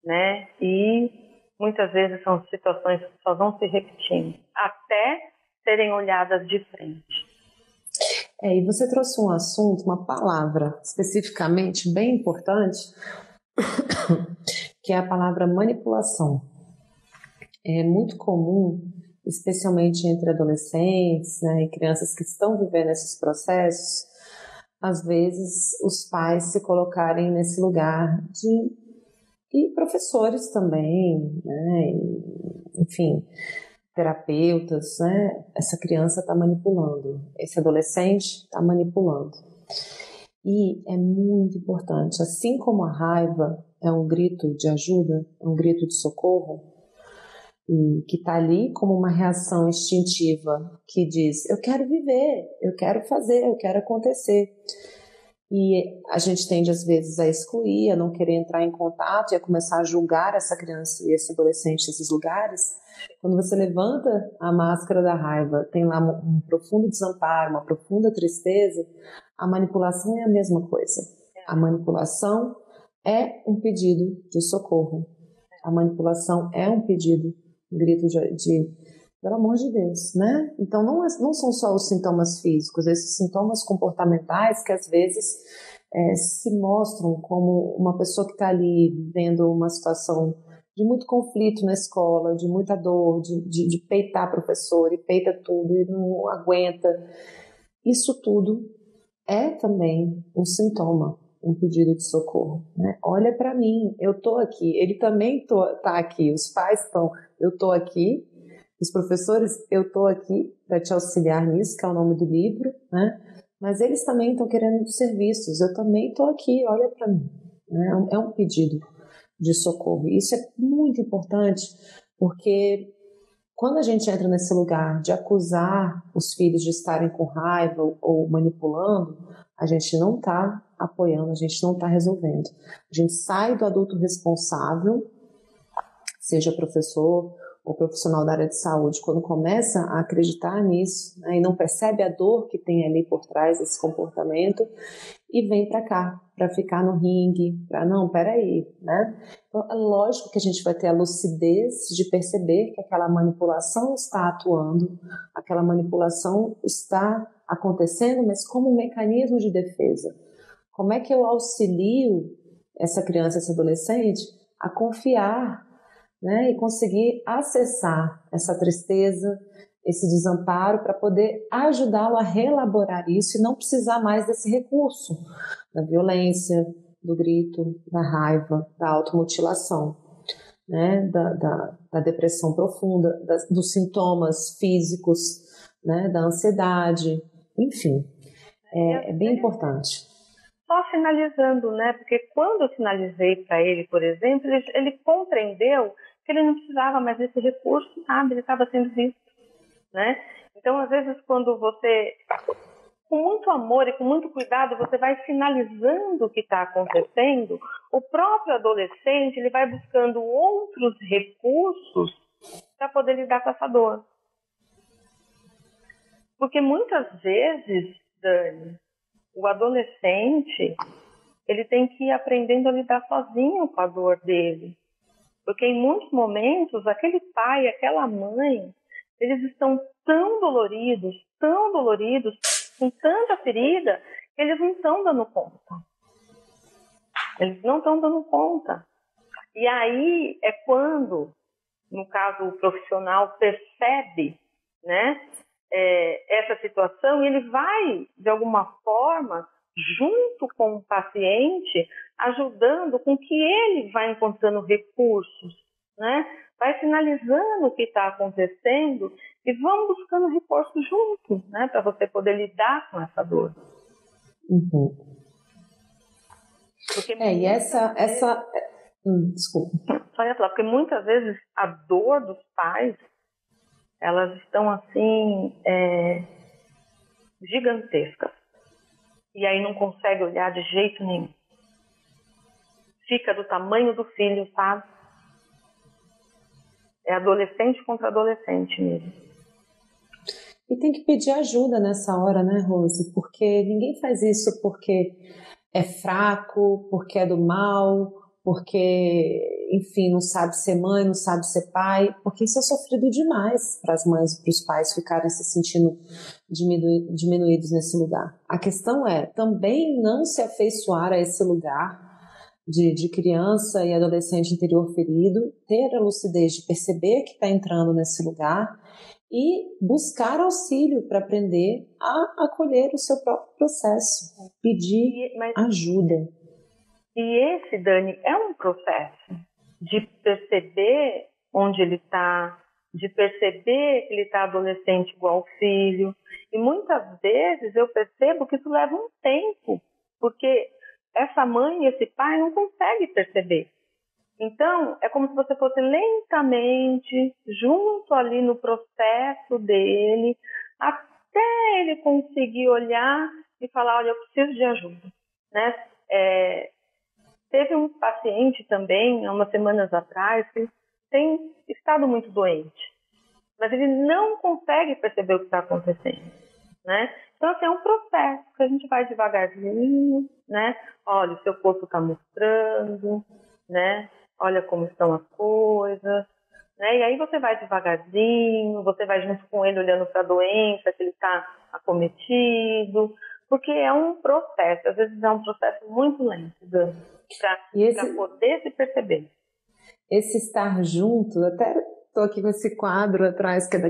né? E muitas vezes são situações que só vão se repetindo até serem olhadas de frente. E você trouxe um assunto, uma palavra especificamente bem importante, que é a palavra manipulação. É muito comum, especialmente entre adolescentes, né, e crianças que estão vivendo esses processos, às vezes os pais se colocarem nesse lugar e professores também, né, enfim, terapeutas, né, essa criança está manipulando, esse adolescente está manipulando. E é muito importante, assim como a raiva é um grito de ajuda, é um grito de socorro, e que está ali como uma reação instintiva que diz: eu quero viver, eu quero fazer, eu quero acontecer. E a gente tende às vezes a excluir, a não querer entrar em contato e a começar a julgar essa criança e esse adolescente nesses lugares. Quando você levanta a máscara da raiva, tem lá um profundo desamparo, uma profunda tristeza, a manipulação é a mesma coisa. A manipulação é um pedido de socorro. A manipulação é um pedido, um grito pelo amor de Deus, né? Então não são só os sintomas físicos, esses sintomas comportamentais que às vezes se mostram como uma pessoa que está ali vivendo uma situação de muito conflito na escola, de muita dor, de peitar professor e peita tudo e não aguenta. Isso tudo é também um sintoma, um pedido de socorro, né? Olha para mim, eu estou aqui, ele também está aqui, os pais estão, eu estou aqui, os professores, eu estou aqui para te auxiliar nisso, que é o nome do livro, né? Mas eles também estão querendo os serviços, eu também estou aqui, olha para mim, né? É um pedido de socorro. Isso é muito importante, porque quando a gente entra nesse lugar de acusar os filhos de estarem com raiva ou manipulando, a gente não está apoiando, a gente não está resolvendo. A gente sai do adulto responsável, seja professor ou profissional da área de saúde, quando começa a acreditar nisso, né, e não percebe a dor que tem ali por trás desse comportamento, e vem para cá, para ficar no ringue, peraí, né? Então, é lógico que a gente vai ter a lucidez de perceber que aquela manipulação está atuando, aquela manipulação está acontecendo, mas como um mecanismo de defesa. Como é que eu auxilio essa criança, esse adolescente a confiar, né, e conseguir acessar essa tristeza, esse desamparo, para poder ajudá-lo a reelaborar isso e não precisar mais desse recurso da violência, do grito, da raiva, da automutilação, né, da depressão profunda, dos sintomas físicos, né, da ansiedade, enfim, é bem importante. Só finalizando, né, porque quando eu finalizei para ele, por exemplo, ele compreendeu que ele não precisava mais desse recurso, sabe? Ele estava sendo visto, né? Então, às vezes, quando você com muito amor e com muito cuidado, você vai sinalizando o que está acontecendo, o próprio adolescente ele vai buscando outros recursos para poder lidar com essa dor. Porque muitas vezes, Dani, o adolescente ele tem que ir aprendendo a lidar sozinho com a dor dele. Porque em muitos momentos, aquele pai, aquela mãe, eles estão tão doloridos, com tanta ferida, que eles não estão dando conta. Eles não estão dando conta. E aí é quando, no caso, o profissional percebe, né, essa situação e ele vai, de alguma forma, junto com o paciente, ajudando com que ele vá encontrando recursos, né? Vai sinalizando o que está acontecendo e vão buscando recursos juntos, né? Para você poder lidar com essa dor. Uhum. Porque e desculpa. Só ia falar, porque muitas vezes a dor dos pais, elas estão assim, gigantescas. E aí não consegue olhar de jeito nenhum. Fica do tamanho do filho, sabe? É adolescente contra adolescente mesmo. E tem que pedir ajuda nessa hora, né, Rose? Porque ninguém faz isso porque é fraco, porque é do mal, porque, enfim, não sabe ser mãe, não sabe ser pai, porque isso é sofrido demais para as mães e para os pais ficarem se sentindo diminuídos nesse lugar. A questão é também não se afeiçoar a esse lugar de criança e adolescente interior ferido, ter a lucidez de perceber que está entrando nesse lugar e buscar auxílio para aprender a acolher o seu próprio processo, pedir ajuda. E esse, Dani, é um processo de perceber onde ele está, de perceber que ele está adolescente igual o filho. E muitas vezes eu percebo que isso leva um tempo, porque essa mãe e esse pai não conseguem perceber. Então, é como se você fosse lentamente, junto ali no processo dele, até ele conseguir olhar e falar, olha, eu preciso de ajuda, né? Teve um paciente também, há umas semanas atrás, que tem estado muito doente, mas ele não consegue perceber o que está acontecendo, né? Então, assim, é um processo que a gente vai devagarzinho, né? Olha, o seu corpo está mostrando, né? Olha como estão as coisas, né? E aí você vai devagarzinho, você vai junto com ele olhando para a doença que ele está acometido, porque é um processo, às vezes é um processo muito lento, para poder se perceber. Esse estar junto, até estou aqui com esse quadro atrás, que é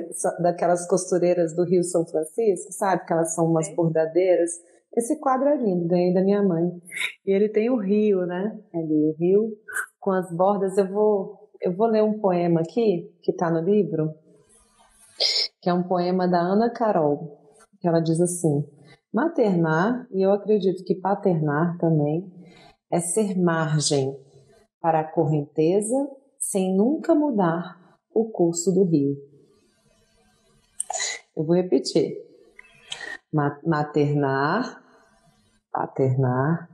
daquelas costureiras do Rio São Francisco, sabe? Que elas são umas bordadeiras. Esse quadro é lindo, ganhei da minha mãe. E ele tem o rio, né? Ali, o rio com as bordas. Eu vou ler um poema aqui, que está no livro, que é um poema da Ana Carol, que ela diz assim: maternar, e eu acredito que paternar também, é ser margem para a correnteza sem nunca mudar o curso do rio. Eu vou repetir. Maternar, paternar,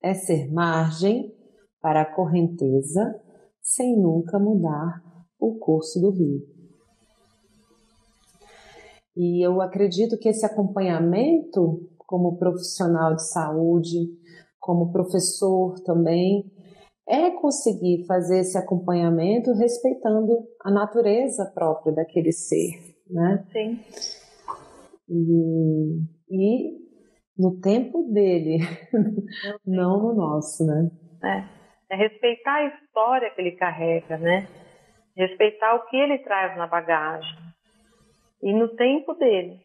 é ser margem para a correnteza sem nunca mudar o curso do rio. E eu acredito que esse acompanhamento, como profissional de saúde, como professor também, é conseguir fazer esse acompanhamento respeitando a natureza própria daquele ser, né? Sim. E no tempo dele, não no nosso, né? É respeitar a história que ele carrega, né? Respeitar o que ele traz na bagagem. E no tempo dele.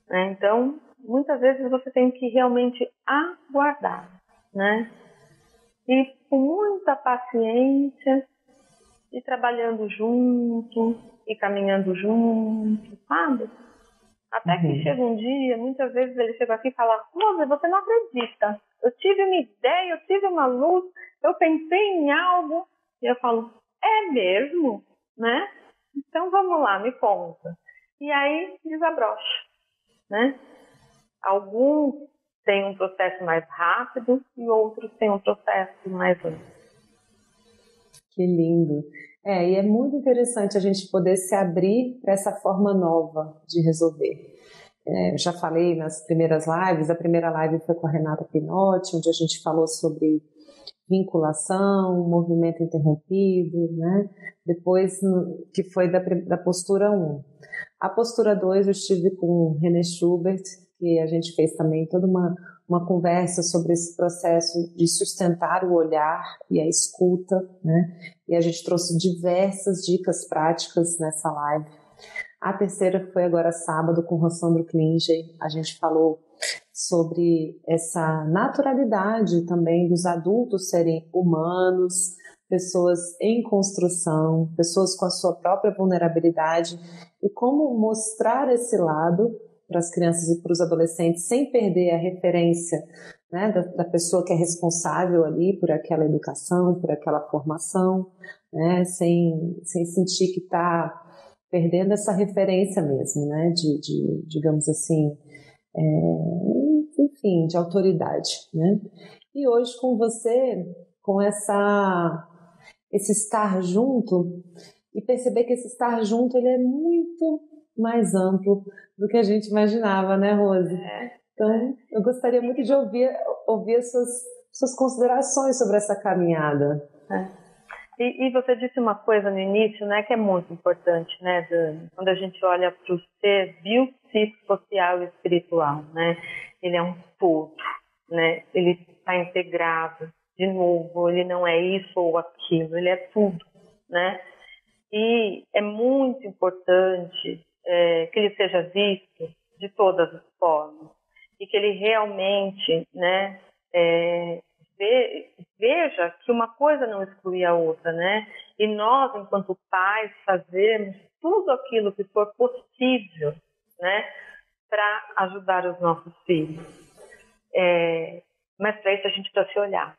Né? Então, muitas vezes você tem que realmente aguardar, né? E com muita paciência, e trabalhando junto, e caminhando junto, sabe? Até que chega um dia, muitas vezes ele chega aqui e fala: Rosa, você não acredita, eu tive uma ideia, eu tive uma luz, eu pensei em algo. E eu falo: é mesmo? Né? Então vamos lá, me conta. E aí desabrocha, né? Alguns têm um processo mais rápido e outros têm um processo mais lento. Que lindo. E é muito interessante a gente poder se abrir para essa forma nova de resolver. Eu já falei nas primeiras lives, a primeira live foi com a Renata Pinotti, onde a gente falou sobre vinculação, movimento interrompido, né? Depois, que foi da postura 1. A postura 2 eu estive com o René Schubert, que a gente fez também toda uma conversa sobre esse processo de sustentar o olhar e a escuta, né? E a gente trouxe diversas dicas práticas nessa live. A terceira foi agora sábado com o Rossandro Klinger. A gente falou sobre essa naturalidade também dos adultos serem humanos, pessoas em construção, pessoas com a sua própria vulnerabilidade, e como mostrar esse lado para as crianças e para os adolescentes sem perder a referência, né, da pessoa que é responsável ali por aquela educação, por aquela formação, né, sem sentir que está perdendo essa referência mesmo, né, de digamos assim, enfim, de autoridade, né? E hoje com você, com esse estar junto, e perceber que esse estar junto ele é muito mais amplo do que a gente imaginava, né, Rose? Então, eu gostaria muito de ouvir as suas considerações sobre essa caminhada. E você disse uma coisa no início, né, que é muito importante, né, Dani? Quando a gente olha para o ser biopsicossocial e espiritual, né? Ele é um todo, né? Ele está integrado. De novo, ele não é isso ou aquilo, ele é tudo, né? E é muito importante que ele seja visto de todas as formas e que ele realmente, né, veja que uma coisa não exclui a outra, né? E nós, enquanto pais, fazemos tudo aquilo que for possível, né, para ajudar os nossos filhos. Mas para isso a gente precisa se olhar,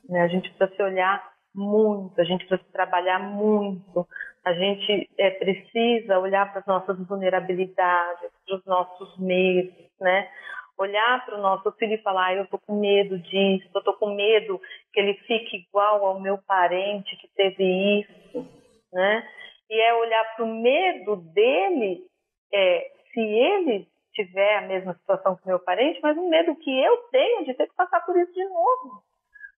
né? A gente precisa se olhar muito, a gente precisa trabalhar muito, a gente precisa olhar para as nossas vulnerabilidades, para os nossos medos, né? Olhar para o nosso filho e falar, eu estou com medo disso, eu estou com medo que ele fique igual ao meu parente que teve isso, né? E olhar para o medo dele, se ele tiver a mesma situação que o meu parente, mas um medo que eu tenho de ter que passar por isso de novo,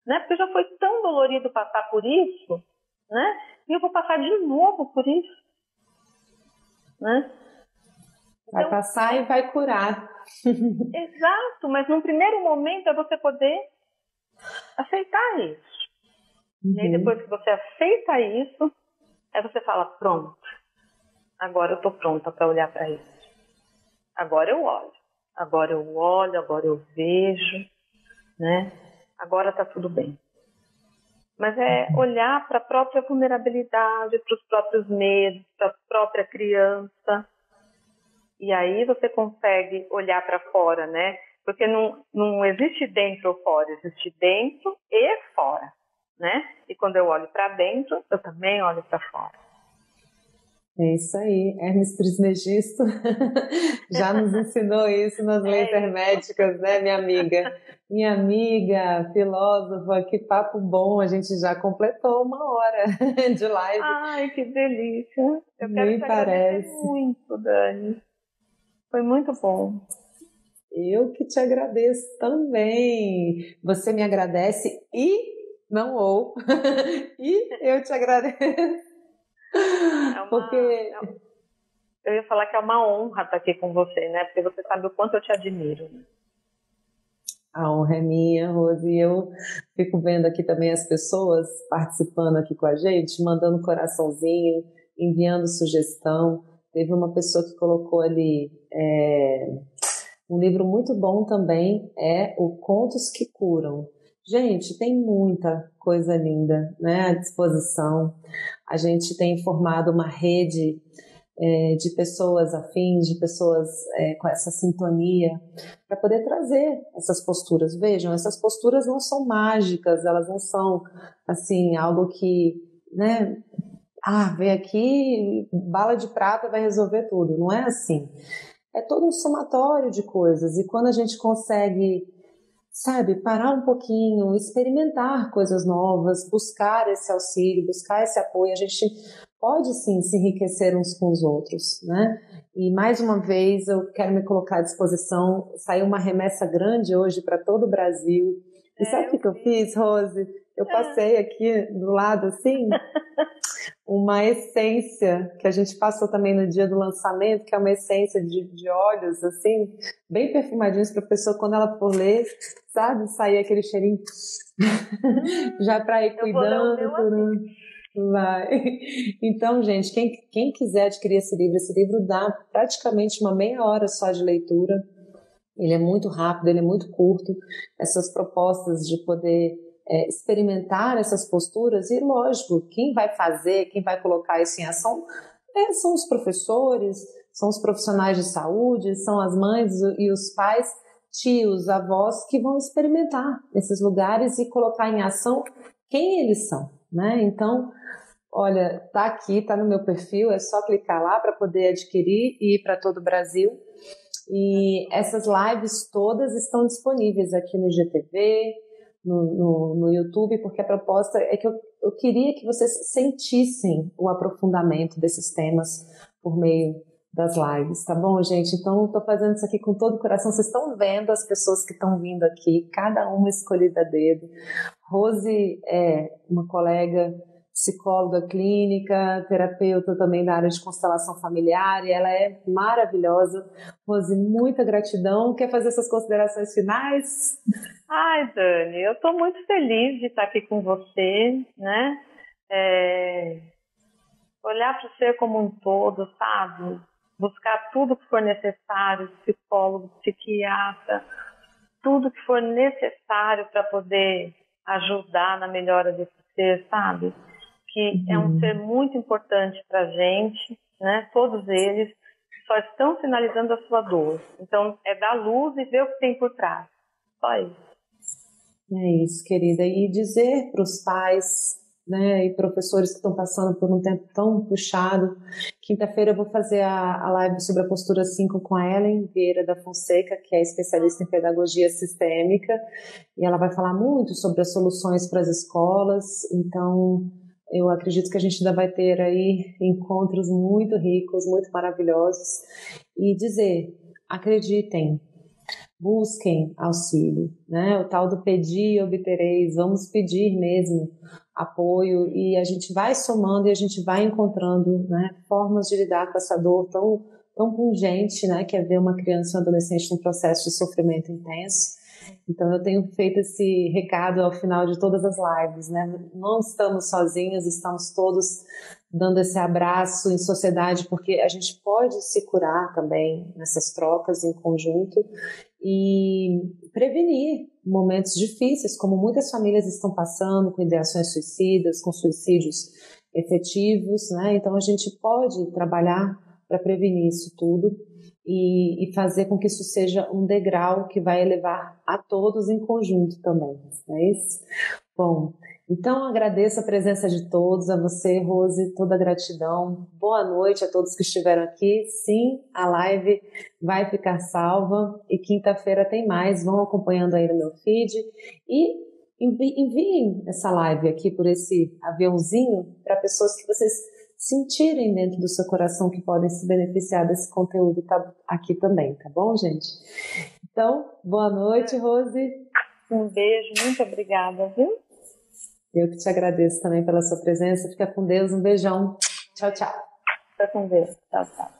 né? Porque já foi tão dolorido passar por isso, né? E eu vou passar de novo por isso, né? Vai passar e vai curar. Exato, mas num primeiro momento é você poder aceitar isso. E aí depois que você aceita isso, aí você fala, pronto, agora eu estou pronta para olhar para isso. Agora eu olho, agora eu vejo, né? Agora está tudo bem. Mas olhar para a própria vulnerabilidade, para os próprios medos, para a própria criança. E aí você consegue olhar para fora, né? Porque não existe dentro ou fora, existe dentro e fora, né? E quando eu olho para dentro, eu também olho para fora. É isso aí, Hermes Trismegisto já nos ensinou isso nas leis herméticas, né, minha amiga? Minha amiga, filósofa, que papo bom, a gente já completou 1 hora de live. Ai, que delícia! Eu quero Nem te parece. agradecer muito, Dani. Foi muito bom. Eu que te agradeço também. Você me agradece e eu te agradeço. Porque eu ia falar que é uma honra estar aqui com você, né? Porque você sabe o quanto eu te admiro. A honra é minha, Rose, e eu fico vendo aqui também as pessoas participando aqui com a gente, mandando coraçãozinho, enviando sugestão. Teve uma pessoa que colocou ali um livro muito bom também, o Contos que Curam. Gente, tem muita coisa linda, né, à disposição. A gente tem formado uma rede de pessoas afins, de pessoas com essa sintonia, para poder trazer essas posturas. Vejam, essas posturas não são mágicas, elas não são assim, algo que, né, vem aqui, bala de prata vai resolver tudo. Não é assim. é todo um somatório de coisas. E quando a gente consegue, sabe, parar um pouquinho, experimentar coisas novas, buscar esse auxílio, buscar esse apoio, a gente pode sim se enriquecer uns com os outros, né? E mais uma vez eu quero me colocar à disposição. Saiu uma remessa grande hoje para todo o Brasil. E sabe o que eu fiz, Rose? Eu passei aqui do lado assim uma essência que a gente passou também no dia do lançamento, que é uma essência de óleos, assim, bem perfumadinhos para a pessoa, quando ela for ler, sabe, sair aquele cheirinho já para ir cuidando. Vai. Então, gente, quem quiser adquirir esse livro dá praticamente uma meia hora só de leitura. Ele é muito rápido, ele é muito curto. Essas propostas de poder experimentar essas posturas, e lógico, quem vai fazer, quem vai colocar isso em ação são os professores, são os profissionais de saúde, são as mães e os pais, tios, avós, que vão experimentar esses lugares e colocar em ação quem eles são, né? Então, olha, tá aqui, tá no meu perfil, é só clicar lá para poder adquirir e ir para todo o Brasil. E essas lives todas estão disponíveis aqui no IGTV, no YouTube, porque a proposta é que eu queria que vocês sentissem o aprofundamento desses temas por meio das lives, tá bom, gente? Então, eu tô fazendo isso aqui com todo o coração. Vocês estão vendo as pessoas que estão vindo aqui, cada uma escolhida a dedo. Rose é uma colega psicóloga clínica, terapeuta também da área de constelação familiar, e ela é maravilhosa. Rose, muita gratidão. Quer fazer suas considerações finais? Ai, Dani, eu estou muito feliz de estar aqui com você, né? Olhar para o ser como um todo, sabe? Buscar tudo que for necessário, psicólogo, psiquiatra, tudo que for necessário para poder ajudar na melhora desse ser, sabe? Que é um ser muito importante para a gente, né? Todos eles só estão sinalizando a sua dor. Então, é dar luz e ver o que tem por trás. Só isso. É isso, querida. E dizer para os pais, né, e professores que estão passando por um tempo tão puxado, quinta-feira eu vou fazer a live sobre a postura 5 com a Ellen Vieira da Fonseca, que é especialista em pedagogia sistêmica, e ela vai falar muito sobre as soluções para as escolas. Então, eu acredito que a gente ainda vai ter aí encontros muito ricos, muito maravilhosos. E dizer, acreditem, busquem auxílio, né? O tal do pedir e obtereis, vamos pedir mesmo apoio, e a gente vai somando e a gente vai encontrando, né, formas de lidar com essa dor tão pungente, né, que é ver uma criança e um adolescente num processo de sofrimento intenso. Então eu tenho feito esse recado ao final de todas as lives, né? Não estamos sozinhos, estamos todos dando esse abraço em sociedade, porque a gente pode se curar também nessas trocas em conjunto e prevenir momentos difíceis, como muitas famílias estão passando, com ideações suicidas, com suicídios efetivos, né? Então a gente pode trabalhar para prevenir isso tudo e fazer com que isso seja um degrau que vai elevar a todos em conjunto também, não é isso? Bom, então agradeço a presença de todos, a você, Rose, toda a gratidão. Boa noite a todos que estiveram aqui. Sim, a live vai ficar salva e quinta-feira tem mais. Vão acompanhando aí no meu feed e enviem essa live aqui por esse aviãozinho para pessoas que vocês sentirem dentro do seu coração que podem se beneficiar desse conteúdo aqui também, tá bom, gente? Então, boa noite, Rose. Um beijo, muito obrigada, viu? Eu que te agradeço também pela sua presença. Fica com Deus, um beijão. Tchau, tchau. Fica com Deus. Tchau, tchau.